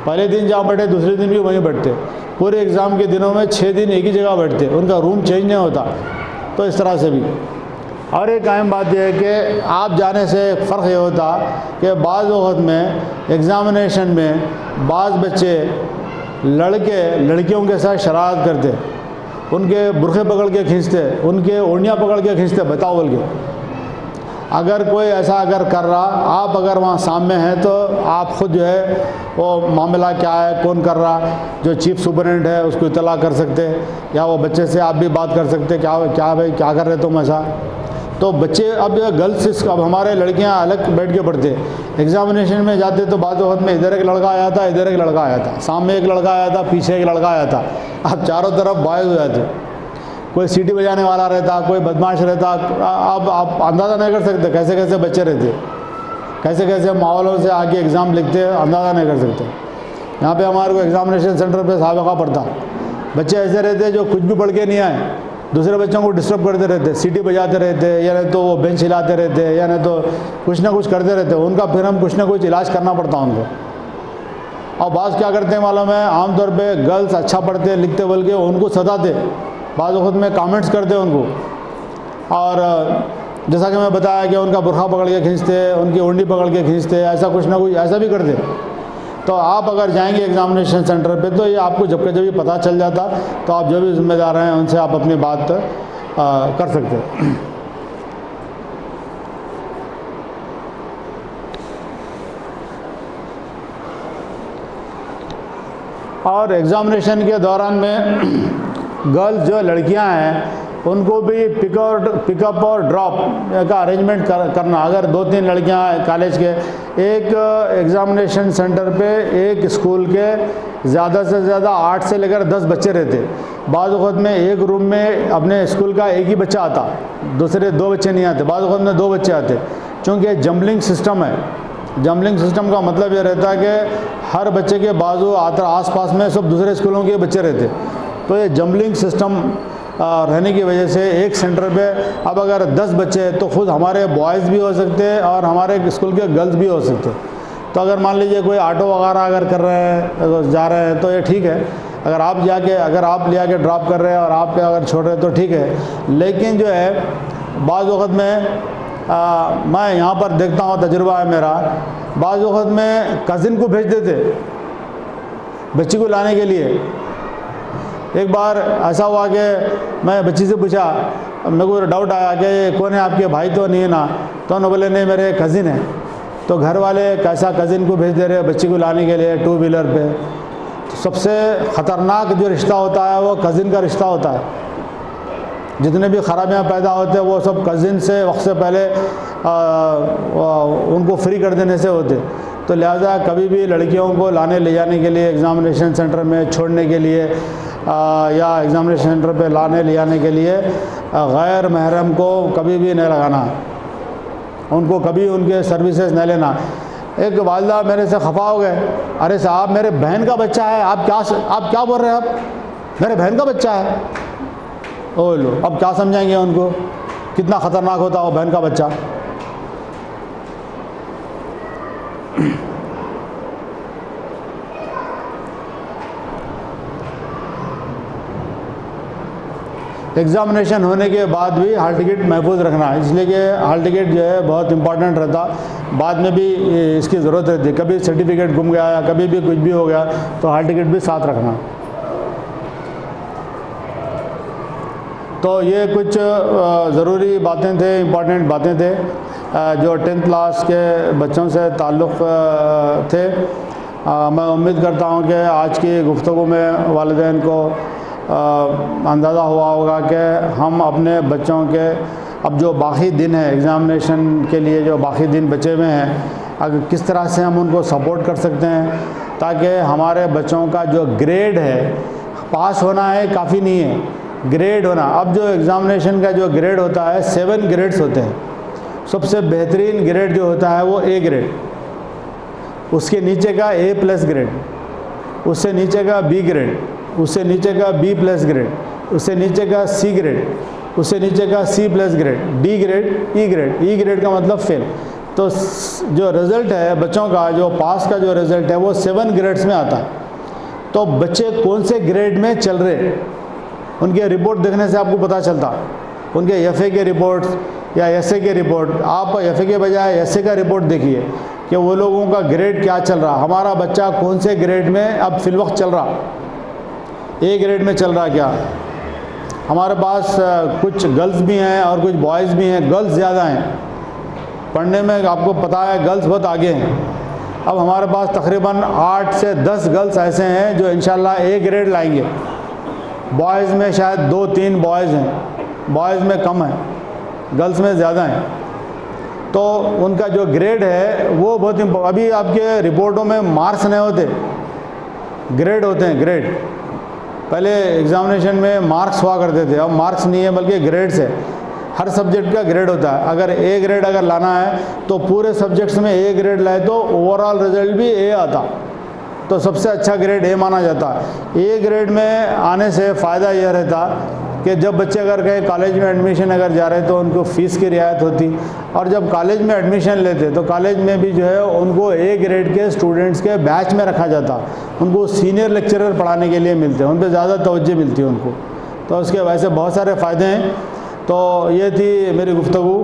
पहले दिन जहाँ बैठे दूसरे दिन भी वहीं बैठते, पूरे एग्ज़ाम के दिनों में 6 दिन एक ही जगह बैठते, उनका रूम चेंज नहीं होता। तो इस तरह से भी। और एक अहम बात यह है कि आप जाने से फ़र्क ये होता कि बाज़ वक़्त में एग्ज़ामिनेशन में बाज़ बच्चे लड़के लड़कियों के साथ शरारत करते, उनके बुरखे पकड़ के खींचते, उनके ओढ़नियाँ पकड़ के खींचते, बताओ बोल के। अगर कोई ऐसा अगर कर रहा, आप अगर वहाँ सामने हैं तो आप ख़ुद जो है वो मामला क्या है, कौन कर रहा, जो चीफ सुपरिटेंडेंट है उसको इत्तला कर सकते, या वो बच्चे से आप भी बात कर सकते, क्या क्या भाई क्या कर रहे तुम ऐसा। तो बच्चे अब गर्ल्स, अब हमारे लड़कियां अलग बैठ के पढ़ते, एग्जामिनेशन में जाते तो बाद वक्त में इधर एक लड़का आया था, इधर एक लड़का आया था, सामने एक लड़का आया था, पीछे एक लड़का आया था, अब चारों तरफ बॉयज़ हो जाते। कोई सीटी बजाने वाला रहता, कोई बदमाश रहता। अब आप अंदाज़ा नहीं कर सकते कैसे कैसे बच्चे रहते, कैसे कैसे माहौलों से आगे एग्ज़ाम लिखते, अंदाज़ा नहीं कर सकते। यहाँ पे हमारे को एग्ज़ामिनेशन सेंटर पे साबिक़ा पड़ता, बच्चे ऐसे रहते जो कुछ भी पढ़ के नहीं आए, दूसरे बच्चों को डिस्टर्ब करते रहते, सीटी बजाते रहते, या नहीं तो वो बेंच हिलाते रहते, या नहीं तो कुछ ना कुछ करते रहते। उनका फिर हम कुछ ना कुछ इलाज करना पड़ता उनको। और बाज़ क्या करते हैं मालूम है, आमतौर पे गर्ल्स अच्छा पढ़ते लिखते बोल के उनको सताते, बाज़ वक़्त में कमेंट्स करते उनको। और जैसा कि मैं बताया कि उनका बुरखा पकड़ के खींचते, उनकी ओढ़नी पकड़ के खींचते, ऐसा कुछ ना कुछ ऐसा भी करते। तो आप अगर जाएंगे एग्ज़ामिनेशन सेंटर पे तो ये आपको जब भी पता चल जाता, तो आप जो भी ज़िम्मेदार हैं उनसे आप अपनी बात कर सकते हैं। और एग्ज़ामिनेशन के दौरान में गर्ल्स जो लड़कियां हैं उनको भी पिकअप और ड्रॉप का अरेंजमेंट करना। अगर 2-3 लड़कियां कॉलेज के एक एग्ज़ामिनेशन सेंटर पे एक स्कूल के ज़्यादा से ज़्यादा 8 से लेकर 10 बच्चे रहते, बाज़ वक़्त में एक रूम में अपने स्कूल का एक ही बच्चा आता, दूसरे 2 बच्चे नहीं आते, बाज़ वक़्त में 2 बच्चे आते, चूँकि जम्बलिंग सिस्टम है। जम्बलिंग सिस्टम का मतलब ये रहता है कि हर बच्चे के बाजू आस-पास में सब दूसरे स्कूलों के बच्चे रहते। तो ये जम्बलिंग सिस्टम रहने की वजह से एक सेंटर पे अब अगर 10 बच्चे हैं तो खुद हमारे बॉयज़ भी हो सकते हैं और हमारे स्कूल के गर्ल्स भी हो सकते हैं। तो अगर मान लीजिए कोई ऑटो वगैरह अगर कर रहे हैं, जा रहे हैं, तो ये ठीक है। अगर आप ले आके ड्रॉप कर रहे हैं और आप अगर छोड़ रहे हैं तो ठीक है। लेकिन जो है बाज़ वक़्त में मैं यहाँ पर देखता हूँ, तजुर्बा है मेरा, बाज़ वक़्त में कज़िन को भेज देते बच्ची को लाने के लिए। एक बार ऐसा हुआ कि मैं बच्ची से पूछा, मेरे को डाउट आया कि कौन है आपके, भाई तो नहीं है ना? तो उन्होंने बोले नहीं मेरे कज़िन है। तो घर वाले कैसा कज़िन को भेज दे रहे बच्ची को लाने के लिए 2 व्हीलर पे। तो सबसे ख़तरनाक जो रिश्ता होता है वो कज़िन का रिश्ता होता है। जितने भी ख़राबियाँ पैदा होते हैं वो सब कज़िन से वक्त से पहले उनको फ्री कर देने से होते। तो लिहाजा कभी भी लड़कियों को लाने ले जाने के लिए एग्ज़ामिनेशन सेंटर में छोड़ने के लिए या एग्ज़ामिनेशन सेंटर पे लाने ले जाने के लिए गैर महरम को कभी भी नहीं लगाना, उनको कभी उनके सर्विसेज नहीं लेना। एक वालिदा मेरे से खफा हो गए, अरे साहब मेरे बहन का बच्चा है, आप क्या बोल रहे हैं? आप मेरे बहन का बच्चा है? ओ लो, अब क्या समझाएंगे उनको कितना ख़तरनाक होता है वो बहन का बच्चा। एग्ज़ामिनेशन होने के बाद भी हाल टिकट महफूज रखना, इसलिए कि हाल टिकट जो है बहुत इंपॉर्टेंट रहता, बाद में भी इसकी ज़रूरत रहती है। कभी सर्टिफिकेट गुम गया या कभी भी कुछ भी हो गया तो हाल टिकट भी साथ रखना। तो ये कुछ ज़रूरी बातें थे, इम्पॉर्टेंट बातें थे जो 10th क्लास के बच्चों से ताल्लुक़ थे। मैं उम्मीद करता हूँ कि आज की गुफ्तगू में वालिदैन को अंदाज़ा हुआ होगा कि हम अपने बच्चों के अब जो बाकी दिन है एग्ज़ामिनेशन के लिए, जो बाकी दिन बचे हुए हैं, अगर किस तरह से हम उनको सपोर्ट कर सकते हैं ताकि हमारे बच्चों का जो ग्रेड है, पास होना है काफ़ी नहीं है, ग्रेड होना। अब जो एग्ज़ामिनेशन का जो ग्रेड होता है 7 ग्रेड्स होते हैं। सबसे बेहतरीन ग्रेड जो होता है वो A ग्रेड। उसके नीचे का A+ ग्रेड, उससे नीचे का B ग्रेड, उससे नीचे का B+ ग्रेड, उससे नीचे का C ग्रेड, उससे नीचे का C+ grade, D grade, E grade. E grade का मतलब फेल। तो जो रिज़ल्ट है बच्चों का, जो पास का जो रिज़ल्ट है वो 7 ग्रेड्स में आता है। तो बच्चे कौन से ग्रेड में चल रहे, उनके रिपोर्ट देखने से आपको पता चलता। उनके FA के रिपोर्ट या SA के रिपोर्ट, आप FA के बजाय SA का रिपोर्ट देखिए कि वो लोगों का ग्रेड क्या चल रहा, हमारा बच्चा कौन से ग्रेड में अब फिल वक्त चल रहा, A ग्रेड में चल रहा क्या। हमारे पास कुछ गर्ल्स भी हैं और कुछ बॉयज़ भी हैं। गर्ल्स ज़्यादा हैं पढ़ने में, आपको पता है गर्ल्स बहुत आगे हैं। अब हमारे पास तकरीबन 8 से 10 गर्ल्स ऐसे हैं जो इंशाल्लाह A ग्रेड लाएंगे। बॉयज़ में शायद 2-3 बॉयज़ हैं, बॉयज़ में कम है, गर्ल्स में ज़्यादा हैं। तो उनका जो ग्रेड है वो बहुत अभी आपके रिपोर्टों में मार्क्स नहीं होते, ग्रेड होते हैं, ग्रेड। पहले एग्ज़ामिनेशन में मार्क्स हुआ करते थे, अब मार्क्स नहीं है बल्कि ग्रेड्स है। हर सब्जेक्ट का ग्रेड होता है। अगर A ग्रेड अगर लाना है तो पूरे सब्जेक्ट्स में A ग्रेड लाए तो ओवरऑल रिज़ल्ट भी A आता, तो सबसे अच्छा ग्रेड A माना जाता है। A ग्रेड में आने से फ़ायदा यह रहता कि जब बच्चे अगर कहीं कॉलेज में एडमिशन अगर जा रहे तो उनको फ़ीस की रियायत होती, और जब कॉलेज में एडमिशन लेते तो कॉलेज में भी जो है उनको A ग्रेड के स्टूडेंट्स के बैच में रखा जाता, उनको सीनियर लेक्चरर पढ़ाने के लिए मिलते हैं, उन पर ज़्यादा तवज्जो मिलती है उनको। तो उसके वजह से बहुत सारे फ़ायदे हैं। तो ये थी मेरी गुफ्तगू।